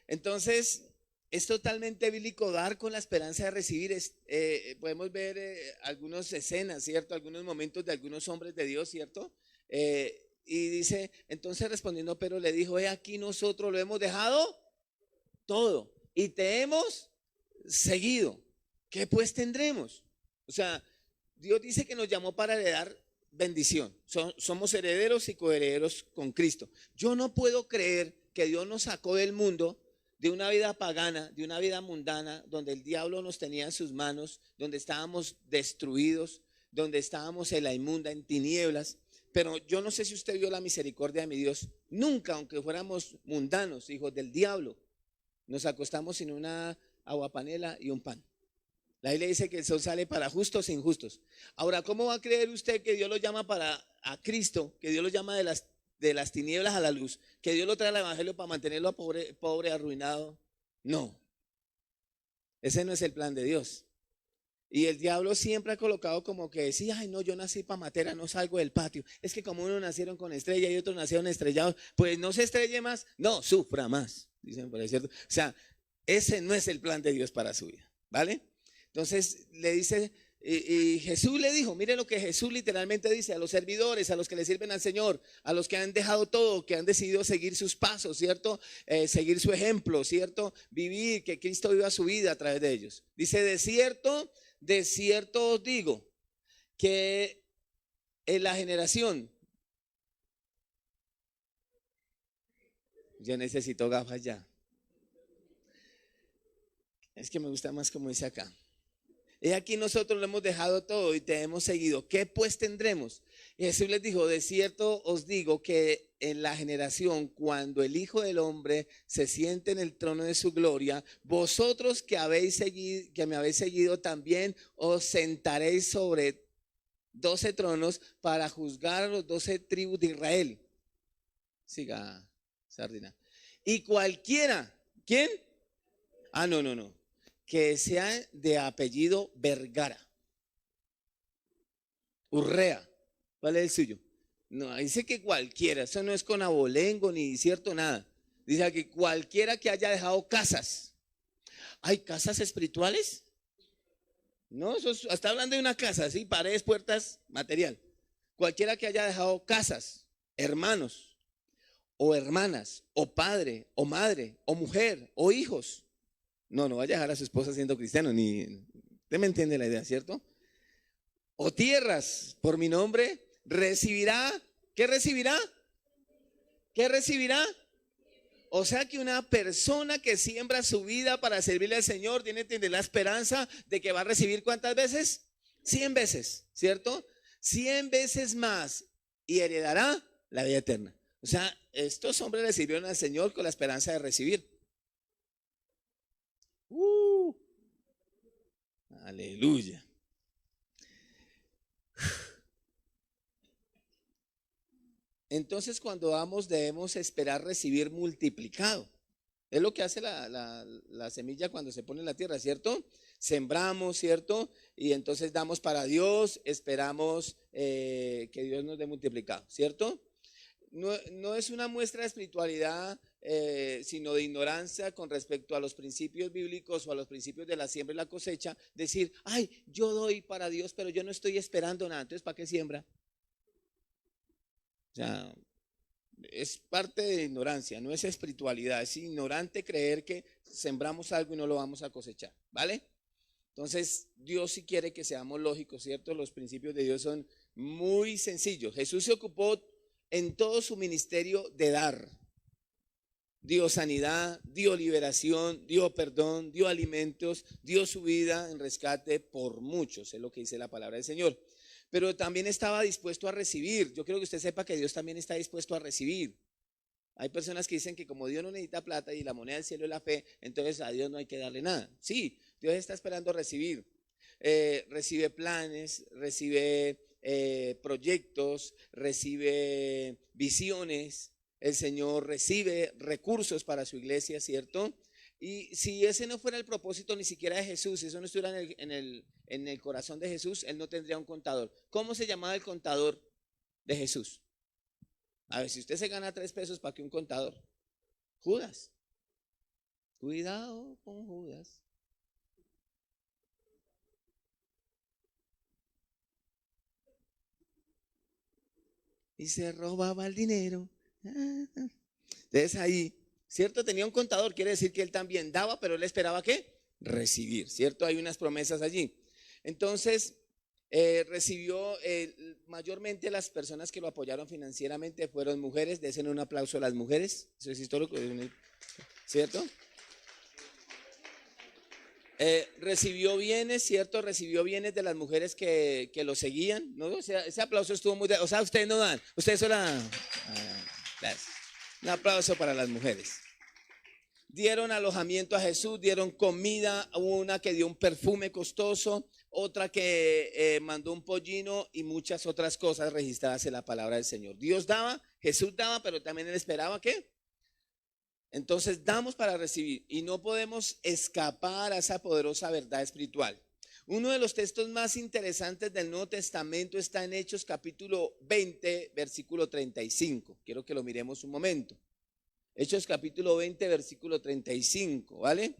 Entonces, es totalmente bíblico dar con la esperanza de recibir. Podemos ver algunas escenas, ¿cierto? Algunos momentos de algunos hombres de Dios, ¿cierto? Y dice, entonces respondiendo Pedro le dijo, aquí nosotros lo hemos dejado todo y te hemos seguido. ¿Qué pues tendremos? O sea, Dios dice que nos llamó para heredar bendición. Somos herederos y coherederos con Cristo. Yo no puedo creer que Dios nos sacó del mundo, de una vida pagana, de una vida mundana, donde el diablo nos tenía en sus manos, donde estábamos destruidos, donde estábamos en la inmunda, en tinieblas. Pero yo no sé si usted vio la misericordia de mi Dios. Nunca, aunque fuéramos mundanos, hijos del diablo, nos acostamos sin una aguapanela y un pan. La Biblia dice que el sol sale para justos e injustos. Ahora, ¿cómo va a creer usted que Dios lo llama a Cristo, que Dios lo llama de las tinieblas a la luz, que Dios lo trae al evangelio para mantenerlo a pobre, arruinado? No, ese no es el plan de Dios. Y el diablo siempre ha colocado como que decía, ay no, yo nací para matera, no salgo del patio. Es que como unos nacieron con estrella y otros nacieron estrellados, pues no se estrelle más, no, sufra más, dicen por ahí, ¿cierto? O sea, ese no es el plan de Dios para su vida, ¿vale? Entonces le dice, Y Jesús le dijo, mire lo que Jesús literalmente dice a los servidores, a los que le sirven al Señor, a los que han dejado todo, que han decidido seguir sus pasos, ¿cierto? Seguir su ejemplo, ¿cierto? Vivir, que Cristo viva su vida a través de ellos. Dice, de cierto os digo, que en la generación, yo necesito gafas ya. Es que me gusta más como dice acá. Y aquí nosotros lo hemos dejado todo y te hemos seguido. ¿Qué pues tendremos? Y Jesús les dijo, de cierto os digo que en la generación, cuando el Hijo del Hombre se siente en el trono de su gloria, vosotros que me habéis seguido también os sentaréis sobre 12 tronos para juzgar a los 12 tribus de Israel. Siga, Sardina. Y cualquiera, ¿quién? No. Que sea de apellido Vergara, Urrea. ¿Cuál es el suyo? No, dice que cualquiera, eso no es con abolengo ni cierto nada. Dice que cualquiera que haya dejado casas. ¿Hay casas espirituales? No, está hablando de una casa, ¿sí? Paredes, puertas, material. Cualquiera que haya dejado casas, hermanos, o hermanas, o padre, o madre, o mujer, o hijos. No vaya a dejar a su esposa siendo cristiano, ni. Usted me entiende la idea, ¿cierto? O tierras por mi nombre, recibirá. ¿Qué recibirá? ¿Qué recibirá? O sea que una persona que siembra su vida para servirle al Señor tiene que tener la esperanza de que va a recibir ¿cuántas veces? 100 veces, ¿cierto? 100 veces más y heredará la vida eterna. O sea, estos hombres le sirvieron al Señor con la esperanza de recibir. Aleluya. Entonces, cuando damos, debemos esperar recibir multiplicado. Es lo que hace la semilla cuando se pone en la tierra, ¿cierto? Sembramos, ¿cierto? Y entonces damos para Dios, esperamos que Dios nos dé multiplicado, ¿cierto? No es una muestra de espiritualidad, sino de ignorancia con respecto a los principios bíblicos o a los principios de la siembra y la cosecha. Decir, ay, yo doy para Dios, pero yo no estoy esperando nada. Entonces, ¿para qué siembra? O sea, es parte de ignorancia, no es espiritualidad. Es ignorante creer que sembramos algo y no lo vamos a cosechar, ¿vale? Entonces, Dios sí quiere que seamos lógicos, ¿cierto? Los principios de Dios son muy sencillos. Jesús se ocupó en todo su ministerio de dar. Dio sanidad, dio liberación, dio perdón, dio alimentos, dio su vida en rescate por muchos, es lo que dice la palabra del Señor. Pero también estaba dispuesto a recibir. Yo creo que usted sepa que Dios también está dispuesto a recibir. Hay personas que dicen que como Dios no necesita plata y la moneda del cielo es la fe, entonces a Dios no hay que darle nada. Sí, Dios está esperando recibir. Recibe planes, recibe proyectos, recibe visiones. El Señor recibe recursos para su iglesia, ¿cierto? Y si ese no fuera el propósito ni siquiera de Jesús, si eso no estuviera en el corazón de Jesús, Él no tendría un contador. ¿Cómo se llamaba el contador de Jesús? A ver, si usted se gana 3 pesos, ¿para qué un contador? Judas. Cuidado con Judas. Y se robaba el dinero. Entonces ahí, ¿cierto? Tenía un contador, quiere decir que él también daba, pero él esperaba ¿qué? Recibir, ¿cierto? Hay unas promesas allí. Entonces, recibió, mayormente las personas que lo apoyaron financieramente fueron mujeres. Desen un aplauso a las mujeres. Eso es histórico, ¿cierto? Recibió bienes, ¿cierto? Recibió bienes de las mujeres que lo seguían, ¿no? O sea, ese aplauso estuvo muy... O sea, ustedes no dan, ustedes solo... un aplauso para las mujeres. Dieron alojamiento a Jesús, dieron comida, una que dio un perfume costoso, otra que mandó un pollino y muchas otras cosas registradas en la palabra del Señor. Dios daba, Jesús daba, pero también Él esperaba ¿qué? Entonces damos para recibir y no podemos escapar a esa poderosa verdad espiritual. Uno de los textos más interesantes del Nuevo Testamento está en Hechos capítulo 20, versículo 35. Quiero que lo miremos un momento. Hechos capítulo 20, versículo 35, ¿vale?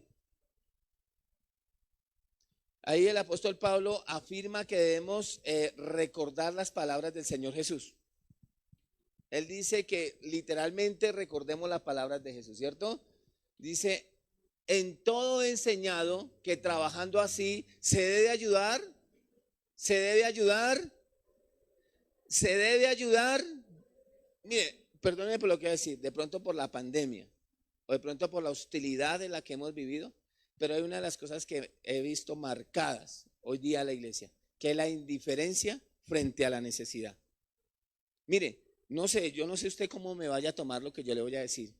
Ahí el apóstol Pablo afirma que debemos recordar las palabras del Señor Jesús. Él dice que literalmente recordemos las palabras de Jesús, ¿cierto? Dice, en todo he enseñado que trabajando así se debe ayudar, se debe ayudar, se debe ayudar. Mire, perdónenme por lo que voy a decir, de pronto por la pandemia o de pronto por la hostilidad en la que hemos vivido, pero hay una de las cosas que he visto marcadas hoy día en la iglesia, que es la indiferencia frente a la necesidad. Mire, no sé, yo no sé usted cómo me vaya a tomar lo que yo le voy a decir,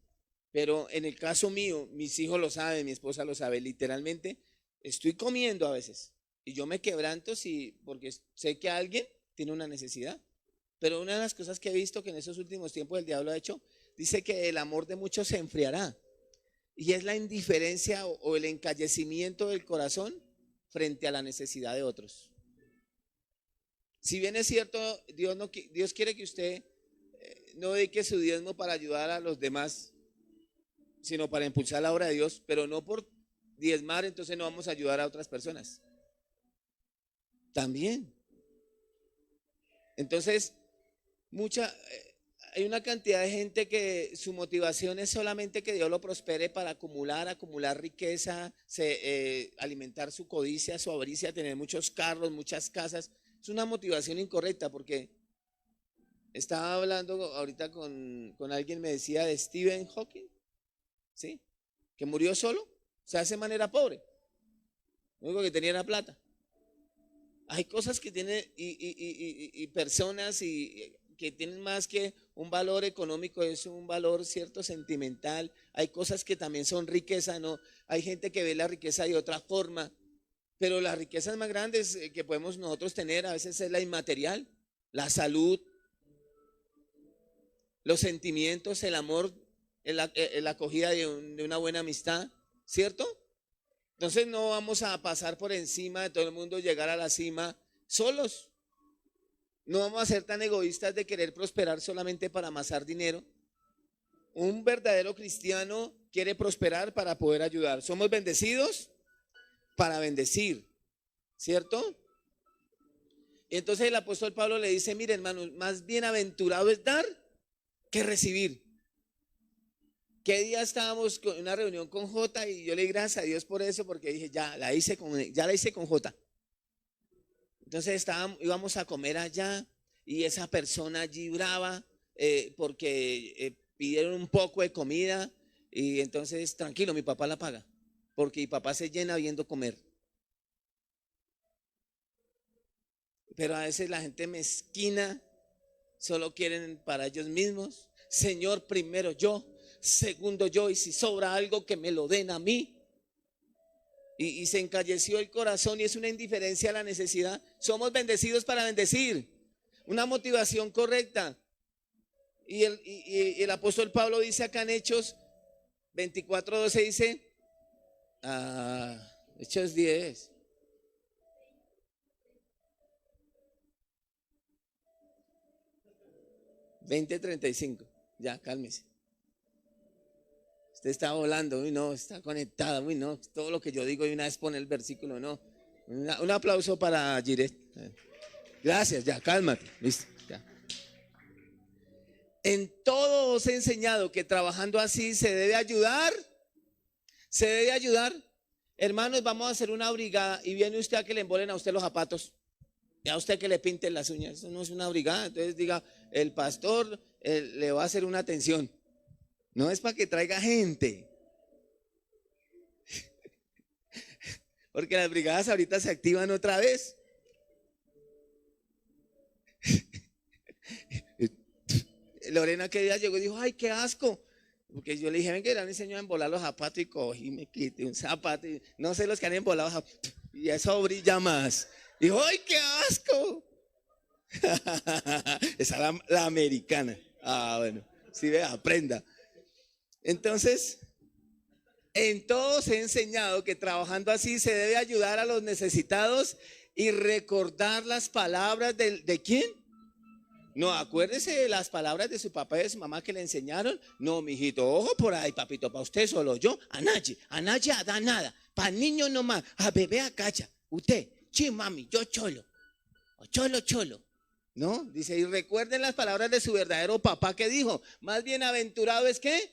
pero en el caso mío, mis hijos lo saben, mi esposa lo sabe, literalmente estoy comiendo a veces y yo me quebranto porque sé que alguien tiene una necesidad. Pero una de las cosas que he visto que en esos últimos tiempos el diablo ha hecho, dice que el amor de muchos se enfriará. Y es la indiferencia o el encallecimiento del corazón frente a la necesidad de otros. Si bien es cierto, Dios quiere que usted no dedique su diezmo para ayudar a los demás, sino para impulsar la obra de Dios, pero no por diezmar, entonces no vamos a ayudar a otras personas. También. Entonces, hay una cantidad de gente que su motivación es solamente que Dios lo prospere para acumular riqueza, alimentar su codicia, su avaricia, tener muchos carros, muchas casas. Es una motivación incorrecta porque estaba hablando ahorita con alguien, me decía de Stephen Hawking, ¿sí? Que murió solo, o sea, de manera pobre. Lo único que tenía era plata. Hay cosas que tienen y personas que tienen más que un valor económico, es un valor cierto sentimental. Hay cosas que también son riqueza, ¿no? Hay gente que ve la riqueza de otra forma, pero las riquezas más grandes que podemos nosotros tener a veces es la inmaterial, la salud, los sentimientos, el amor, la acogida de una buena amistad, ¿cierto? Entonces no vamos a pasar por encima de todo el mundo, llegar a la cima solos. No vamos a ser tan egoístas de querer prosperar solamente para amasar dinero. Un verdadero cristiano quiere prosperar para poder ayudar. Somos bendecidos para bendecir, ¿cierto? Y entonces el apóstol Pablo le dice, mire hermanos, más bienaventurado es dar que recibir. ¿Qué día estábamos en una reunión con Jota y yo le di gracias a Dios por eso? Porque dije, ya la hice con Jota. Entonces íbamos a comer allá y esa persona allí brava porque pidieron un poco de comida y entonces tranquilo, mi papá la paga, porque mi papá se llena viendo comer. Pero a veces la gente mezquina solo quieren para ellos mismos. Señor, primero yo, segundo yo, y si sobra algo que me lo den a mí. Y se encalleció el corazón y es una indiferencia a la necesidad. Somos bendecidos para bendecir, una motivación correcta. Y el apóstol Pablo dice acá en Hechos 24:12, dice, Hechos 10. $20:35, ya, cálmese. Usted está volando, uy no, está conectada, uy no, todo lo que yo digo y una vez pone el versículo, no. Un aplauso para Giret. Gracias, ya, cálmate, listo, ya. En todo os he enseñado que trabajando así se debe ayudar. Se debe ayudar. Hermanos, vamos a hacer una brigada y viene usted a que le embolen a usted los zapatos. Y a usted que le pinten las uñas. Eso no es una brigada. Entonces diga, el pastor le va a hacer una atención. No es para que traiga gente. Porque las brigadas ahorita se activan otra vez. Lorena que día llegó y dijo, ay, qué asco. Porque yo le dije, ven que le han enseñado a embolar los zapatos y cogí, me quité un zapato. Y no sé los que han embolado zapatos. Y eso brilla más. Dijo, ay, qué asco. Esa es la americana. Bueno, si ve, aprenda. Entonces, en todos he enseñado que trabajando así se debe ayudar a los necesitados y recordar las palabras ¿de quién? No, acuérdese de las palabras de su papá y de su mamá que le enseñaron. No, mijito, ojo por ahí, papito, para usted solo yo, a nadie da nada, para niños nomás, a bebé a cacha. Usted, sí, mami, yo cholo. O cholo, cholo. ¿No? Dice, y recuerden las palabras de su verdadero papá que dijo, más bienaventurado es que.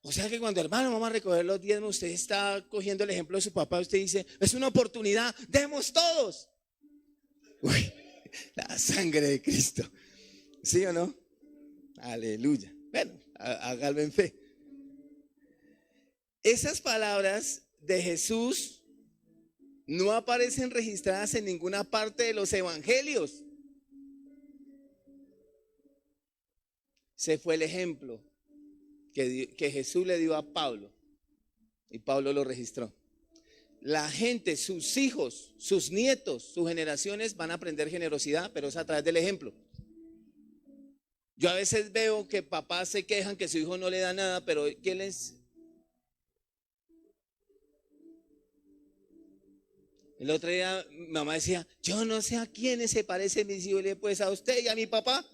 O sea que cuando hermano vamos a recoger los diezmos, usted está cogiendo el ejemplo de su papá, usted dice, es una oportunidad, demos todos. Uy, la sangre de Cristo. ¿Sí o no? Aleluya. Bueno, hágalo en fe. Esas palabras de Jesús no aparecen registradas en ninguna parte de los evangelios. Ese fue el ejemplo que Jesús le dio a Pablo y Pablo lo registró. La gente, sus hijos, sus nietos, sus generaciones van a aprender generosidad, pero es a través del ejemplo. Yo a veces veo que papás se quejan que su hijo no le da nada, pero ¿qué les? El otro día mi mamá decía, yo no sé a quiénes se parecen mis hijos, pues a usted y a mi papá.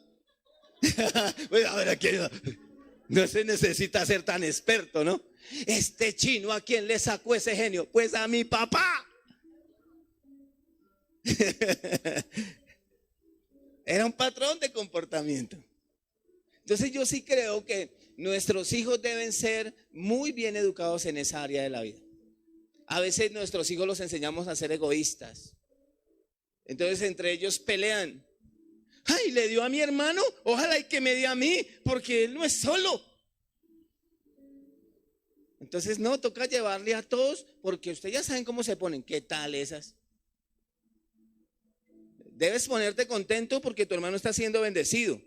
Bueno, a ver, aquí no se necesita ser tan experto, ¿no? Este chino, ¿a quién le sacó ese genio? Pues a mi papá. Era un patrón de comportamiento. Entonces yo sí creo que nuestros hijos deben ser muy bien educados en esa área de la vida. A veces nuestros hijos los enseñamos a ser egoístas. Entonces entre ellos pelean. Ay, le dio a mi hermano, ojalá y que me dé a mí, porque él no es solo. Entonces no, toca llevarle a todos, porque ustedes ya saben cómo se ponen. ¿Qué tal esas? Debes ponerte contento porque tu hermano está siendo bendecido.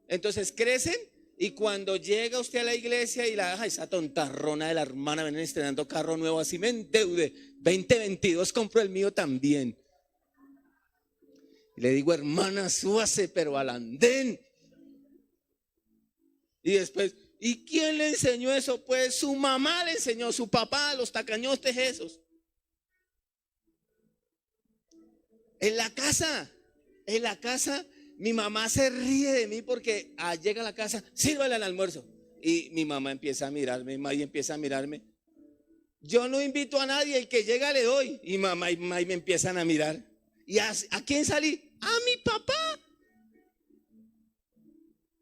Entonces crecen y cuando llega usted a la iglesia y la deja, esa tontarrona de la hermana viene estrenando carro nuevo, así me endeude, 2022 compro el mío también. Y le digo, hermana, súbase, pero al andén. Y después, ¿y quién le enseñó eso? Pues su mamá le enseñó, su papá, los tacañotes esos. En la casa, mi mamá se ríe de mí porque llega a la casa, sírvale al almuerzo. Y mi mamá empieza a mirarme, y empieza a mirarme. Yo no invito a nadie, el que llega le doy. Y mamá y me empiezan a mirar. ¿Y a quién salí? A mi papá.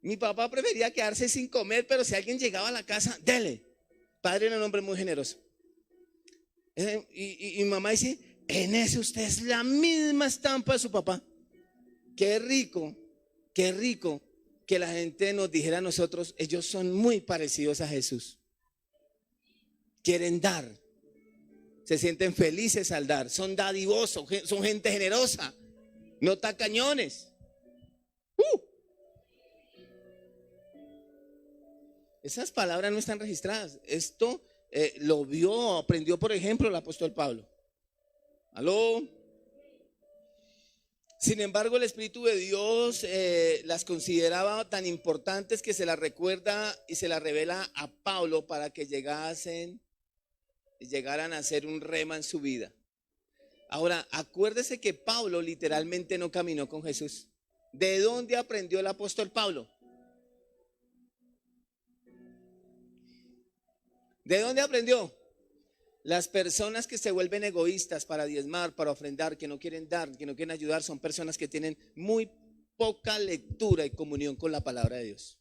Mi papá prefería quedarse sin comer, pero si alguien llegaba a la casa, dele. Padre era un hombre muy generoso. Y mi mamá dice, en ese usted es la misma estampa de su papá. Qué rico que la gente nos dijera a nosotros, ellos son muy parecidos a Jesús. Quieren dar, se sienten felices al dar, son dadivosos, son gente generosa, no tacañones. Esas palabras no están registradas. Esto aprendió, por ejemplo, el apóstol Pablo. ¿Aló? Sin embargo, el Espíritu de Dios las consideraba tan importantes que se las recuerda y se las revela a Pablo para que llegaran a ser un rema en su vida. Ahora, acuérdese que Pablo literalmente no caminó con Jesús. ¿De dónde aprendió el apóstol Pablo? ¿De dónde aprendió? Las personas que se vuelven egoístas para diezmar, para ofrendar, que no quieren dar, que no quieren ayudar, son personas que tienen muy poca lectura y comunión con la palabra de Dios.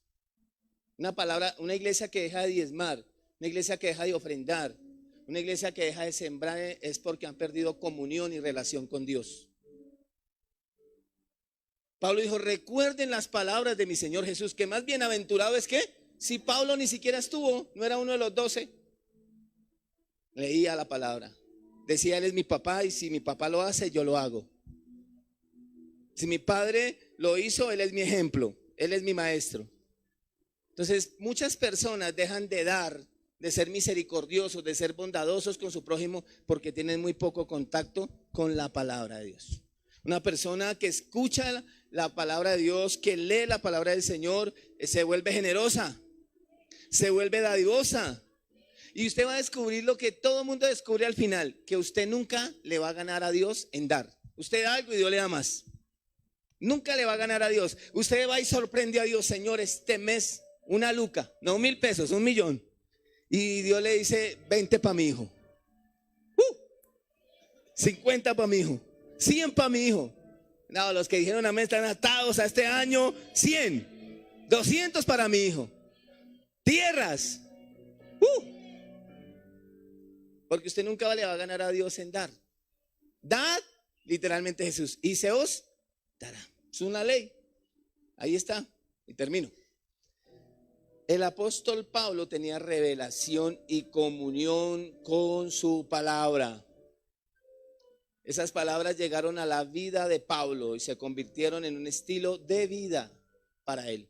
Una iglesia que deja de diezmar, una iglesia que deja de ofrendar, una iglesia que deja de sembrar es porque han perdido comunión y relación con Dios. Pablo dijo, recuerden las palabras de mi Señor Jesús, que más bienaventurado es que, si Pablo ni siquiera estuvo, no era uno de los 12, leía la palabra. Decía, él es mi papá y si mi papá lo hace, yo lo hago. Si mi padre lo hizo, él es mi ejemplo, él es mi maestro. Entonces, muchas personas dejan de dar, de ser misericordiosos, de ser bondadosos con su prójimo porque tienen muy poco contacto con la palabra de Dios. Una persona que escucha la palabra de Dios, que lee la palabra del Señor, se vuelve generosa, se vuelve dadivosa. Y usted va a descubrir lo que todo el mundo descubre al final, que usted nunca le va a ganar a Dios en dar. Usted da algo y Dios le da más. Nunca le va a ganar a Dios. Usted va y sorprende a Dios, Señor, este mes una luca, no 1,000 pesos, 1,000,000. Y Dios le dice, 20 para mi hijo. 50 para mi hijo, 100 para mi hijo. No, los que dijeron amén están atados a este año. 100, 200 para mi hijo. Tierras. Porque usted nunca le va a ganar a Dios en dar. Dad, literalmente Jesús, y se os dará. Es una ley. Ahí está. Y termino. El apóstol Pablo tenía revelación y comunión con su palabra. Esas palabras llegaron a la vida de Pablo y se convirtieron en un estilo de vida para él.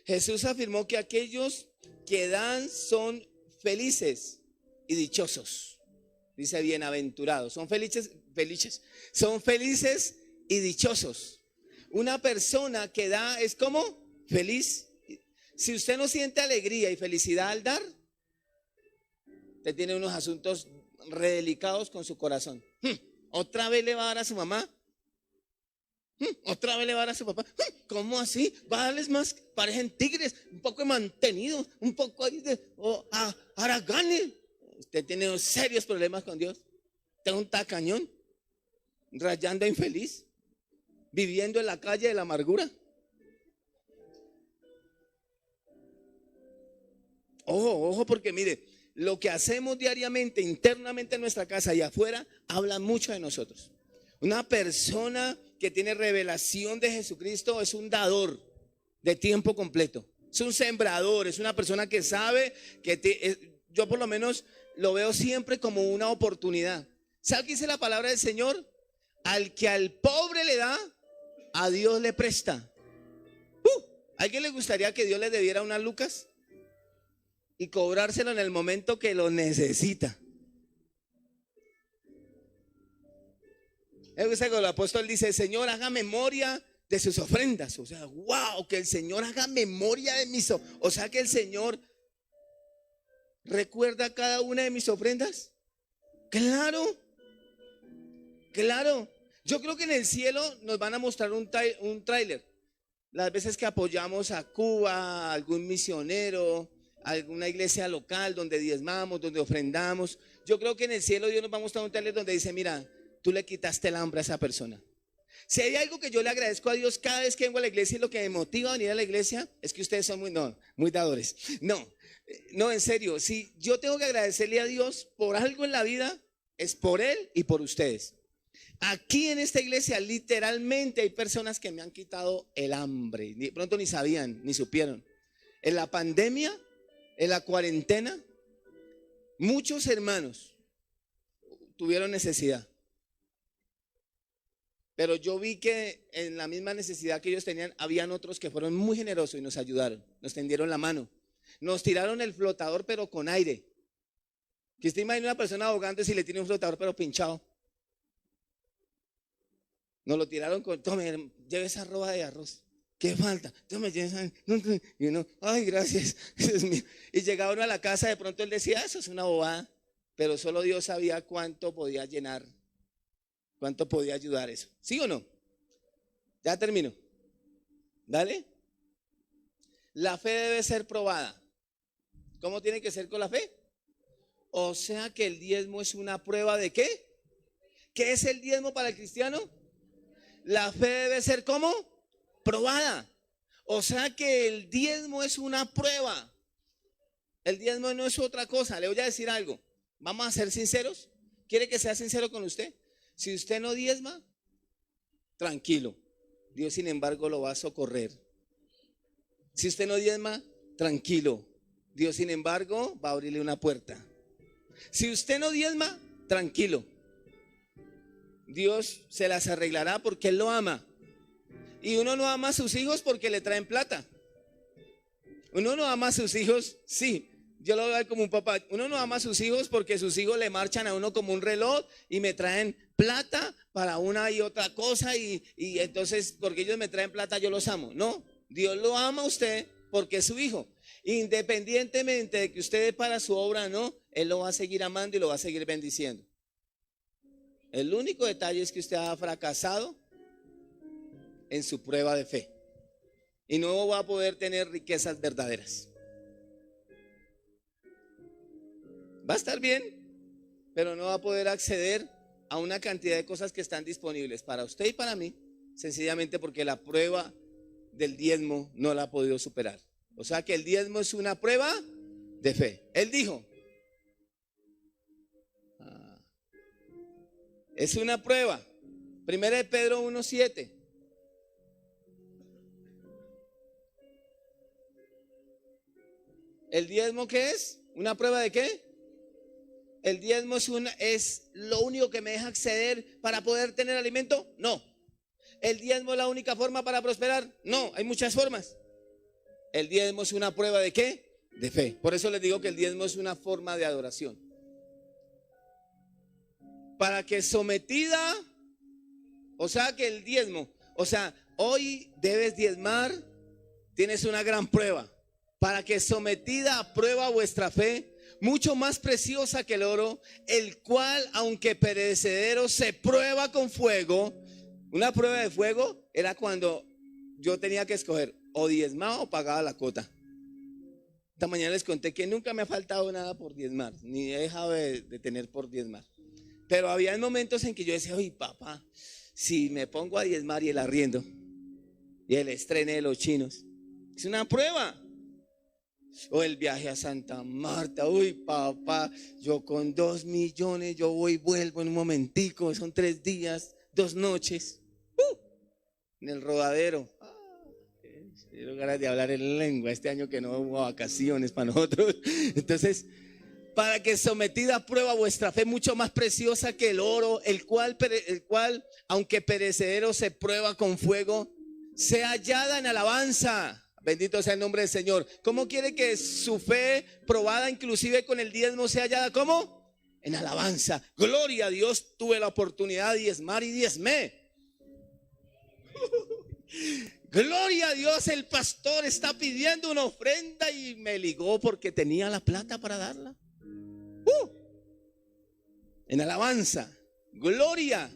Jesús afirmó que aquellos que dan son felices y dichosos. Dice bienaventurados. Son felices, son felices y dichosos. Una persona que da es como feliz. Si usted no siente alegría y felicidad al dar, usted tiene unos asuntos redelicados con su corazón. ¿Otra vez le va a dar a su mamá? ¿Otra vez le va a dar a su papá? ¿Cómo así? Va a darles más, parecen tigres, un poco de mantenidos, un poco ahí de haraganes. Usted tiene unos serios problemas con Dios. Usted es un tacañón, rayando infeliz, viviendo en la calle de la amargura. Ojo, porque mire, lo que hacemos diariamente, internamente en nuestra casa y afuera, habla mucho de nosotros. Una persona que tiene revelación de Jesucristo es un dador de tiempo completo. Es un sembrador, es una persona que sabe que yo por lo menos lo veo siempre como una oportunidad. ¿Sabe qué dice la palabra del Señor? Al que al pobre le da, a Dios le presta. ¿A alguien le gustaría que Dios le debiera unas lucas y cobrárselo en el momento que lo necesita? El apóstol dice: Señor, haga memoria de sus ofrendas. O sea, wow, que el Señor haga memoria de mis ofrendas. O sea, que el Señor recuerda cada una de mis ofrendas. Claro. Yo creo que en el cielo nos van a mostrar un tráiler. Las veces que apoyamos a Cuba, a algún misionero, a alguna iglesia local donde diezmamos, donde ofrendamos. Yo creo que en el cielo Dios nos va a mostrar un tráiler donde dice: mira, tú le quitaste el hambre a esa persona. Si hay algo que yo le agradezco a Dios cada vez que vengo a la iglesia, y lo que me motiva a venir a la iglesia, es que ustedes son muy dadores. No, en serio, si yo tengo que agradecerle a Dios por algo en la vida, es por Él y por ustedes. Aquí en esta iglesia literalmente hay personas que me han quitado el hambre. De pronto ni sabían, ni supieron. En la pandemia, en la cuarentena, muchos hermanos tuvieron necesidad. Pero yo vi que en la misma necesidad que ellos tenían, habían otros que fueron muy generosos y nos ayudaron, nos tendieron la mano, nos tiraron el flotador pero con aire. Que usted imagina una persona ahogando si le tiene un flotador pero pinchado. Nos lo tiraron con: tome, lleve esa roba de arroz. ¿Qué falta? Tome, lleve esa. Y uno: ay, gracias, Dios mío. Y llegaba uno a la casa, de pronto él decía: eso es una bobada. Pero solo Dios sabía cuánto podía llenar, cuánto podía ayudar eso. ¿Sí o no? Ya termino. Dale. La fe debe ser probada. ¿Cómo tiene que ser con la fe? O sea que el diezmo es una prueba ¿de qué? ¿Qué es el diezmo para el cristiano? La fe debe ser ¿cómo? Probada. O sea que el diezmo es una prueba. El diezmo no es otra cosa. Le voy a decir algo. Vamos a ser sinceros. ¿Quiere que sea sincero con usted? Si usted no diezma, tranquilo. Dios, sin embargo, lo va a socorrer. Si usted no diezma, tranquilo. Dios, sin embargo, va a abrirle una puerta. Si usted no diezma, tranquilo. Dios se las arreglará porque Él lo ama. Y uno no ama a sus hijos porque le traen plata. Uno no ama a sus hijos, sí. Yo lo veo como un papá. Uno no ama a sus hijos porque sus hijos le marchan a uno como un reloj y me traen plata para una y otra cosa y entonces porque ellos me traen plata yo los amo. No, Dios lo ama a usted porque es su hijo. Independientemente de que usted dé para su obra o no, Él lo va a seguir amando y lo va a seguir bendiciendo. El único detalle es que usted ha fracasado en su prueba de fe y no va a poder tener riquezas verdaderas. Va a estar bien, pero no va a poder acceder a una cantidad de cosas que están disponibles para usted y para mí, sencillamente porque la prueba del diezmo no la ha podido superar. O sea que el diezmo es una prueba de fe. Él dijo, es una prueba. Primera de Pedro 1:7. ¿El diezmo qué es? ¿Una prueba de qué? ¿El diezmo es lo único que me deja acceder para poder tener alimento? No. ¿El diezmo es la única forma para prosperar? No, hay muchas formas. El diezmo es una prueba de qué? De fe. Por eso les digo que el diezmo es una forma de adoración. Para que sometida, o sea que el diezmo, o sea, hoy debes diezmar, tienes una gran prueba. Para que sometida a prueba vuestra fe, mucho más preciosa que el oro, el cual, aunque perecedero, se prueba con fuego. Una prueba de fuego era cuando yo tenía que escoger o diezmaba o pagaba la cuota. Esta mañana les conté que nunca me ha faltado nada por diezmar, ni he dejado de tener por diezmar. Pero había momentos en que yo decía, oye papá, si me pongo a diezmar y el arriendo y el estreno de los chinos, es una prueba. O el viaje a Santa Marta, uy papá, yo con 2 millones, yo voy y vuelvo en un momentico, son 3 días, 2 noches, en el Rodadero. Tengo ganas de hablar en lengua este año que no hubo vacaciones para nosotros. Entonces, para que sometida a prueba vuestra fe, mucho más preciosa que el oro, el cual, aunque perecedero, se prueba con fuego, sea hallada en alabanza. Bendito sea el nombre del Señor. ¿Cómo quiere que su fe probada inclusive con el diezmo sea hallada? ¿Cómo? En alabanza. Gloria a Dios, tuve la oportunidad de diezmar y diezmé. Gloria a Dios, el pastor está pidiendo una ofrenda y me ligó porque tenía la plata para darla. En alabanza, gloria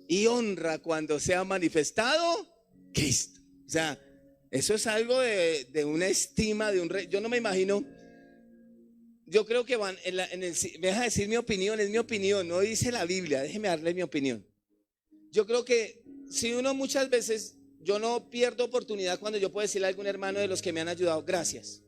y honra cuando sea manifestado Cristo. O sea, eso es algo de una estima de un rey. Yo no me imagino. Yo creo que van me deja decir mi opinión, es mi opinión, no dice la Biblia, déjeme darle mi opinión. Yo creo que si uno muchas veces, yo no pierdo oportunidad cuando yo puedo decirle a algún hermano de los que me han ayudado, gracias.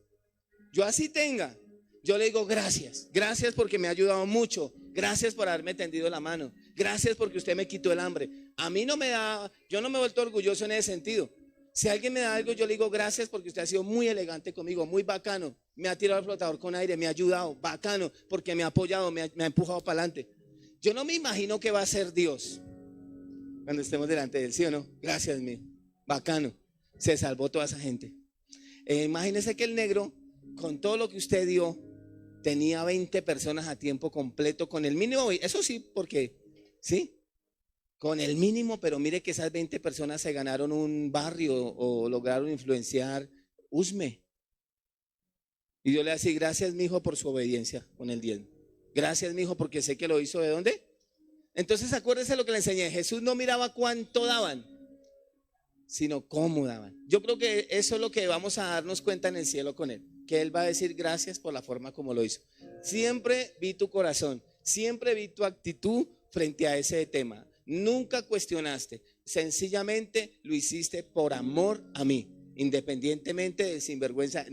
Yo así tenga, yo le digo gracias, gracias porque me ha ayudado mucho, gracias por haberme tendido la mano, gracias porque usted me quitó el hambre. A mí no me da, yo no me he vuelto orgulloso en ese sentido. Si alguien me da algo, yo le digo gracias porque usted ha sido muy elegante conmigo, muy bacano. Me ha tirado el flotador con aire, me ha ayudado, bacano, porque me ha apoyado, me ha empujado para adelante. Yo no me imagino que va a ser Dios cuando estemos delante de él, ¿sí o no? Gracias, mío, bacano, se salvó toda esa gente. Imagínese que el negro, con todo lo que usted dio, tenía 20 personas a tiempo completo con el mínimo, eso sí, porque, ¿sí? Con el mínimo, pero mire que esas 20 personas se ganaron un barrio o lograron influenciar Usme. Y yo le decía, gracias mijo por su obediencia con el diezmo. Gracias mijo porque sé que lo hizo ¿de dónde? Entonces acuérdese lo que le enseñé. Jesús no miraba cuánto daban, sino cómo daban. Yo creo que eso es lo que vamos a darnos cuenta en el cielo con él. Que él va a decir gracias por la forma como lo hizo. Siempre vi tu corazón, siempre vi tu actitud frente a ese tema. Nunca cuestionaste, sencillamente lo hiciste por amor a mí, independientemente del sinvergüenza,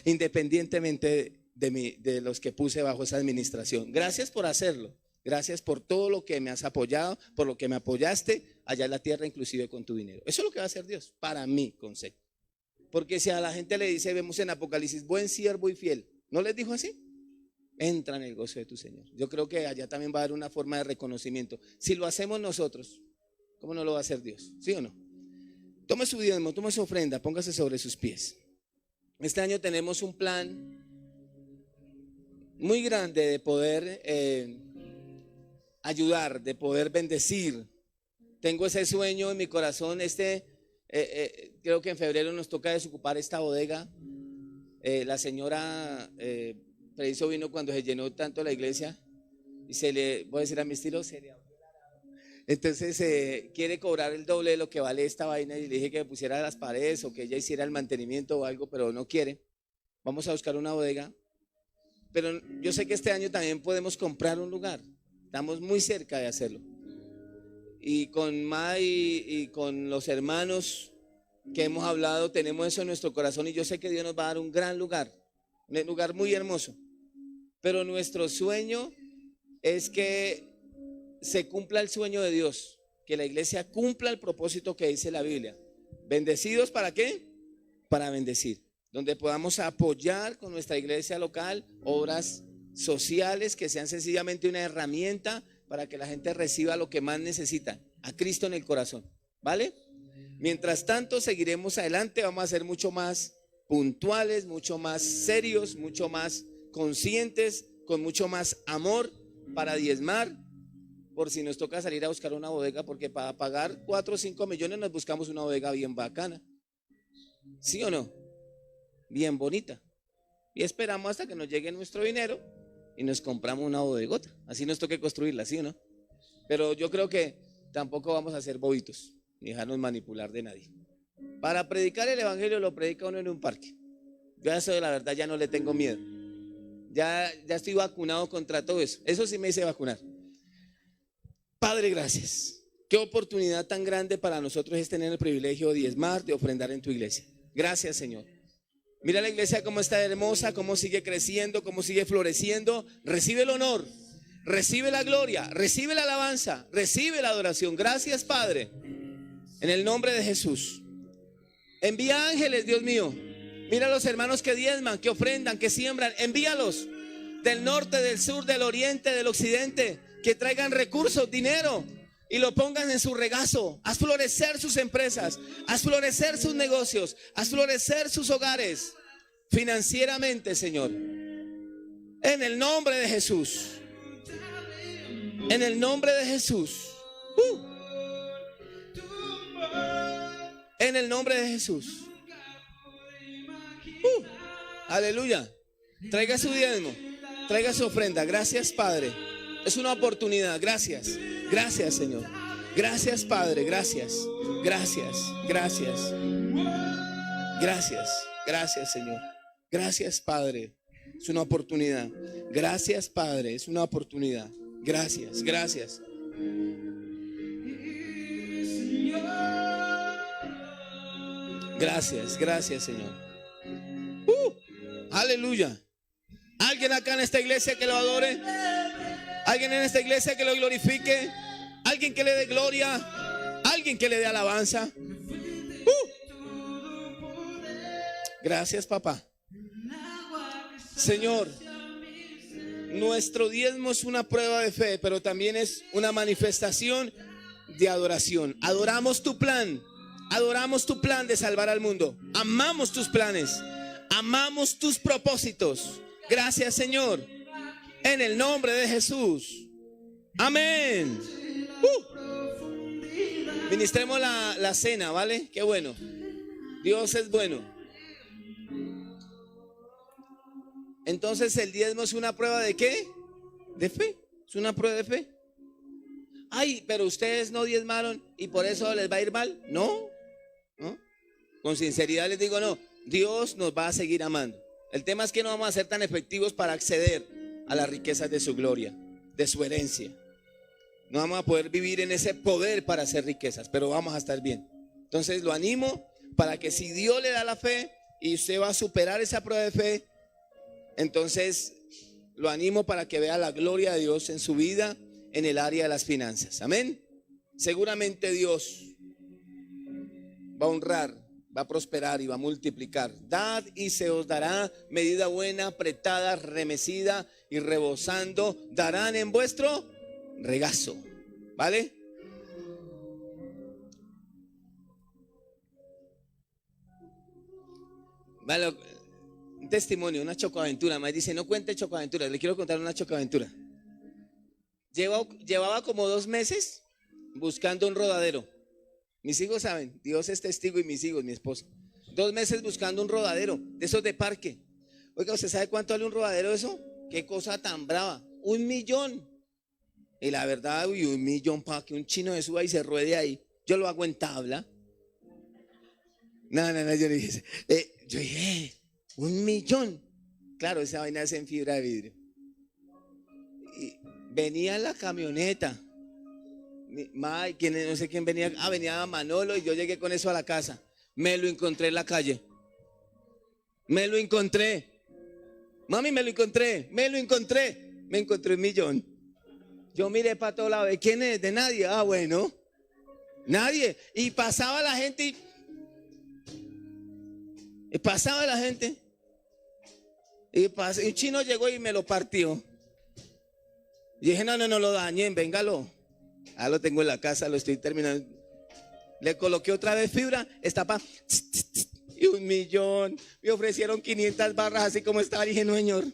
independientemente de los que puse bajo esa administración. Gracias por hacerlo, gracias por todo lo que me has apoyado, por lo que me apoyaste allá en la tierra, inclusive con tu dinero. Eso es lo que va a hacer Dios, para mí, consejo. Porque si a la gente le dice, vemos en Apocalipsis, buen siervo y fiel, ¿no les dijo así? Entra en el gozo de tu Señor. Yo creo que allá también va a haber una forma de reconocimiento. Si lo hacemos nosotros, ¿cómo no lo va a hacer Dios? ¿Sí o no? Tome su diezmo, tome su ofrenda, póngase sobre sus pies. Este año tenemos un plan muy grande de poder ayudar, de poder bendecir. Tengo ese sueño en mi corazón. Creo que en febrero nos toca desocupar esta bodega. La señora Preciso vino cuando se llenó tanto la iglesia y voy a decir a mi estilo, se le abrió la raba. Entonces quiere cobrar el doble de lo que vale esta vaina y le dije que me pusiera las paredes o que ella hiciera el mantenimiento o algo, pero no quiere. Vamos a buscar una bodega, pero yo sé que este año también podemos comprar un lugar. Estamos muy cerca de hacerlo. Y con May y con los hermanos que hemos hablado, tenemos eso en nuestro corazón y yo sé que Dios nos va a dar un gran lugar, un lugar muy hermoso. Pero nuestro sueño es que se cumpla el sueño de Dios, que la iglesia cumpla el propósito que dice la Biblia. ¿Bendecidos para qué? Para bendecir. Donde podamos apoyar con nuestra iglesia local obras sociales que sean sencillamente una herramienta para que la gente reciba lo que más necesita, a Cristo en el corazón, ¿vale? Mientras tanto seguiremos adelante, vamos a ser mucho más puntuales, mucho más serios, mucho más conscientes, con mucho más amor para diezmar, por si nos toca salir a buscar una bodega, porque para pagar 4 o 5 millones nos buscamos una bodega bien bacana, ¿sí o no? Bien bonita, y esperamos hasta que nos llegue nuestro dinero y nos compramos una bodegota, así nos toque construirla, ¿sí o no? Pero yo creo que tampoco vamos a ser bobitos ni dejarnos manipular de nadie. Para predicar el evangelio lo predica uno en un parque. Yo a eso de la verdad ya no le tengo miedo. Ya estoy vacunado contra todo eso. Eso sí me hice vacunar. Padre, gracias. Qué oportunidad tan grande para nosotros es tener el privilegio de diezmar, de ofrendar en tu iglesia. Gracias, Señor. Mira la iglesia cómo está hermosa, cómo sigue creciendo, cómo sigue floreciendo. Recibe el honor, recibe la gloria, recibe la alabanza, recibe la adoración. Gracias, Padre, en el nombre de Jesús. Envía ángeles, Dios mío. Mira a los hermanos que diezman, que ofrendan, que siembran. Envíalos del norte, del sur, del oriente, del occidente, que traigan recursos, dinero, y lo pongan en su regazo. Haz florecer sus empresas, haz florecer sus negocios, haz florecer sus hogares financieramente, Señor. En el nombre de Jesús. En el nombre de Jesús. En el nombre de Jesús. Aleluya. Traiga su diezmo, traiga su ofrenda. Gracias, Padre. Es una oportunidad. Gracias. Gracias, Señor. Gracias, Padre. Gracias. Gracias. Gracias. Gracias. Gracias, Señor. Gracias, Padre. Es una oportunidad. Gracias, Padre. Es una oportunidad. Gracias. Gracias. Gracias. Gracias, Señor. Aleluya. ¿Alguien acá en esta iglesia que lo adore? ¿Alguien en esta iglesia que lo glorifique? ¿Alguien que le dé gloria? ¿Alguien que le dé alabanza? Gracias, papá. Señor, nuestro diezmo es una prueba de fe, pero también es una manifestación de adoración. Adoramos tu plan. Adoramos tu plan de salvar al mundo. Amamos tus planes. Amamos tus propósitos. Gracias, Señor. En el nombre de Jesús. Amén. Ministremos la cena, ¿vale? Qué bueno. Dios es bueno. Entonces el diezmo es una prueba de ¿qué? De fe. Es una prueba de fe. Ay, pero ustedes no diezmaron y por eso les va a ir mal. No. ¿No? Con sinceridad les digo, no. Dios nos va a seguir amando. El tema es que no vamos a ser tan efectivos para acceder a las riquezas de su gloria, de su herencia. No vamos a poder vivir en ese poder para hacer riquezas, pero vamos a estar bien. Entonces lo animo para que si Dios le da la fe y usted va a superar esa prueba de fe, entonces lo animo para que vea la gloria de Dios en su vida en el área de las finanzas. Amén. Seguramente Dios va a honrar, va a prosperar y va a multiplicar. Dad y se os dará, medida buena, apretada, remecida y rebosando, darán en vuestro regazo. ¿Vale? Vale, un testimonio, una chocoaventura. Me dice, no cuente chocoaventuras, le quiero contar una chocoaventura. Llevaba como 2 meses buscando un rodadero. Mis hijos saben, Dios es testigo y mis hijos, mi esposa. 2 meses buscando un rodadero, de esos de parque. Oiga, ¿usted sabe cuánto vale un rodadero eso? Qué cosa tan brava. 1 millón. Y la verdad, uy, 1 millón para que un chino se suba y se ruede ahí. Yo lo hago en tabla. No, yo le dije, yo dije, 1 millón. Claro, esa vaina es en fibra de vidrio. Y venía en la camioneta. No sé quién venía. Venía Manolo y yo llegué con eso a la casa. Me lo encontré en la calle. Me lo encontré. Mami, me lo encontré. Me encontré 1.000.000. Yo miré para todos lados. ¿De quién es? De nadie. Bueno. Nadie. Y pasaba la gente y pasaba la gente. Y un chino llegó y me lo partió. Y dije, no lo dañen, véngalo. Lo tengo en la casa, lo estoy terminando. Le coloqué otra vez fibra, estapa. Y 1.000.000. Me ofrecieron 500 barras así como estaba. Y dije, no, señor.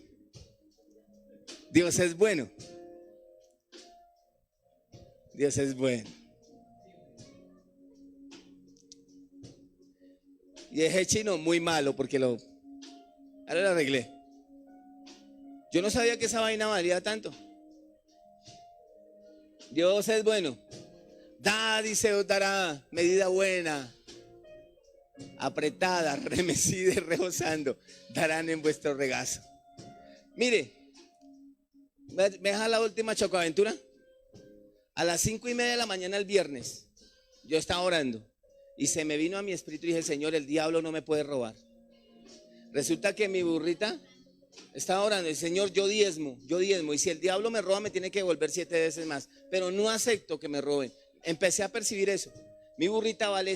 Dios es bueno. Dios es bueno. Y ese chino muy malo porque ahora lo arreglé. Yo no sabía que esa vaina valía tanto. Dios es bueno. Da, dice, os dará medida buena, apretada, remecida y rebosando, darán en vuestro regazo. Mire, ¿me deja la última chocoaventura? A las 5:30 de la mañana el viernes, yo estaba orando y se me vino a mi espíritu y dije, Señor, el diablo no me puede robar. Resulta que mi burrita estaba orando, el Señor, yo diezmo, y si el diablo me roba me tiene que devolver 7 veces más, pero no acepto que me roben. Empecé a percibir eso. Mi burrita vale,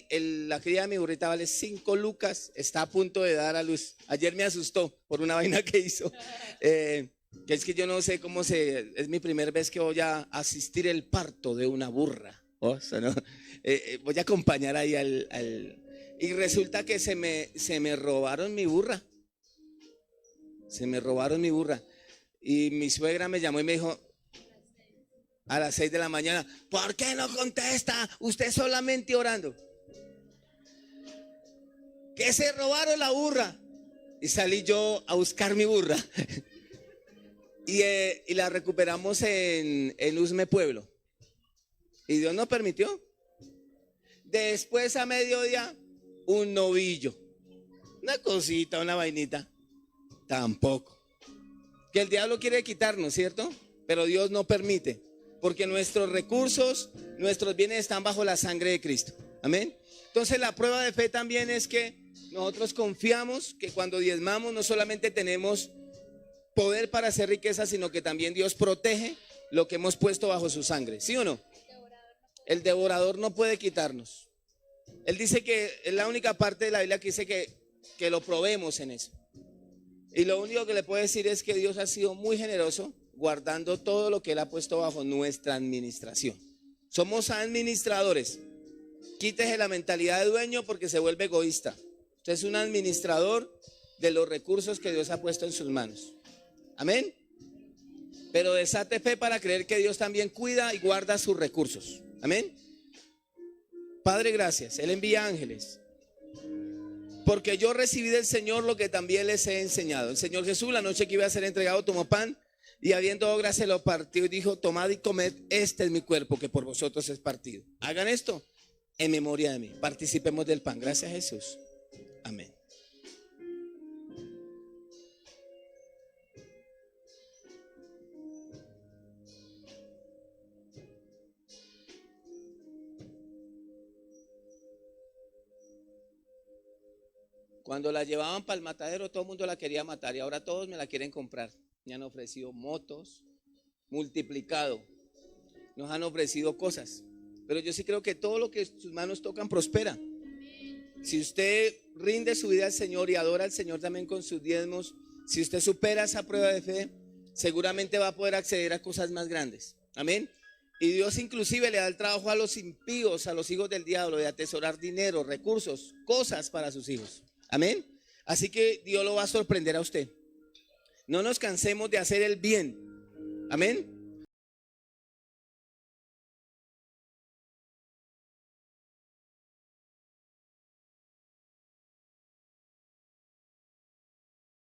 la cría de mi burrita vale 5 lucas, está a punto de dar a luz. Ayer me asustó por una vaina que hizo, que es que yo no sé es mi primera vez que voy a asistir el parto de una burra. ¿No? Voy a acompañar ahí y resulta que se me robaron mi burra. Se me robaron mi burra. Y mi suegra me llamó y me dijo a las 6 de la mañana, ¿por qué no contesta? Usted solamente orando. Que se robaron la burra. Y salí yo a buscar mi burra. Y la recuperamos en Usme Pueblo. Y Dios nos permitió. Después a mediodía, un novillo. Una cosita, una vainita. Tampoco. Que el diablo quiere quitarnos, ¿cierto? Pero Dios no permite. Porque nuestros recursos, nuestros bienes están bajo la sangre de Cristo. Amén. Entonces la prueba de fe también es que nosotros confiamos que cuando diezmamos no solamente tenemos poder para hacer riqueza, sino que también Dios protege lo que hemos puesto bajo su sangre. ¿Sí o no? El devorador no puede quitarnos. Él dice que es la única parte de la Biblia que dice que lo probemos en eso. Y lo único que le puedo decir es que Dios ha sido muy generoso guardando todo lo que Él ha puesto bajo nuestra administración. Somos administradores. Quítese la mentalidad de dueño porque se vuelve egoísta. Usted es un administrador de los recursos que Dios ha puesto en sus manos. Amén. Pero desate fe para creer que Dios también cuida y guarda sus recursos. Amén. Padre, gracias. Él envía ángeles. Porque yo recibí del Señor lo que también les he enseñado. El Señor Jesús, la noche que iba a ser entregado, tomó pan y habiendo dado gracias lo partió y dijo, tomad y comed, este es mi cuerpo que por vosotros es partido. Hagan esto en memoria de mí. Participemos del pan. Gracias, Jesús. Amén. Cuando la llevaban para el matadero, todo el mundo la quería matar y ahora todos me la quieren comprar. Me han ofrecido motos, multiplicado. Nos han ofrecido cosas. Pero yo sí creo que todo lo que sus manos tocan prospera. Si usted rinde su vida al Señor y adora al Señor también con sus diezmos, si usted supera esa prueba de fe, seguramente va a poder acceder a cosas más grandes. Amén. Y Dios inclusive le da el trabajo a los impíos, a los hijos del diablo, de atesorar dinero, recursos, cosas para sus hijos. Amén. Así que Dios lo va a sorprender a usted. No nos cansemos de hacer el bien. Amén.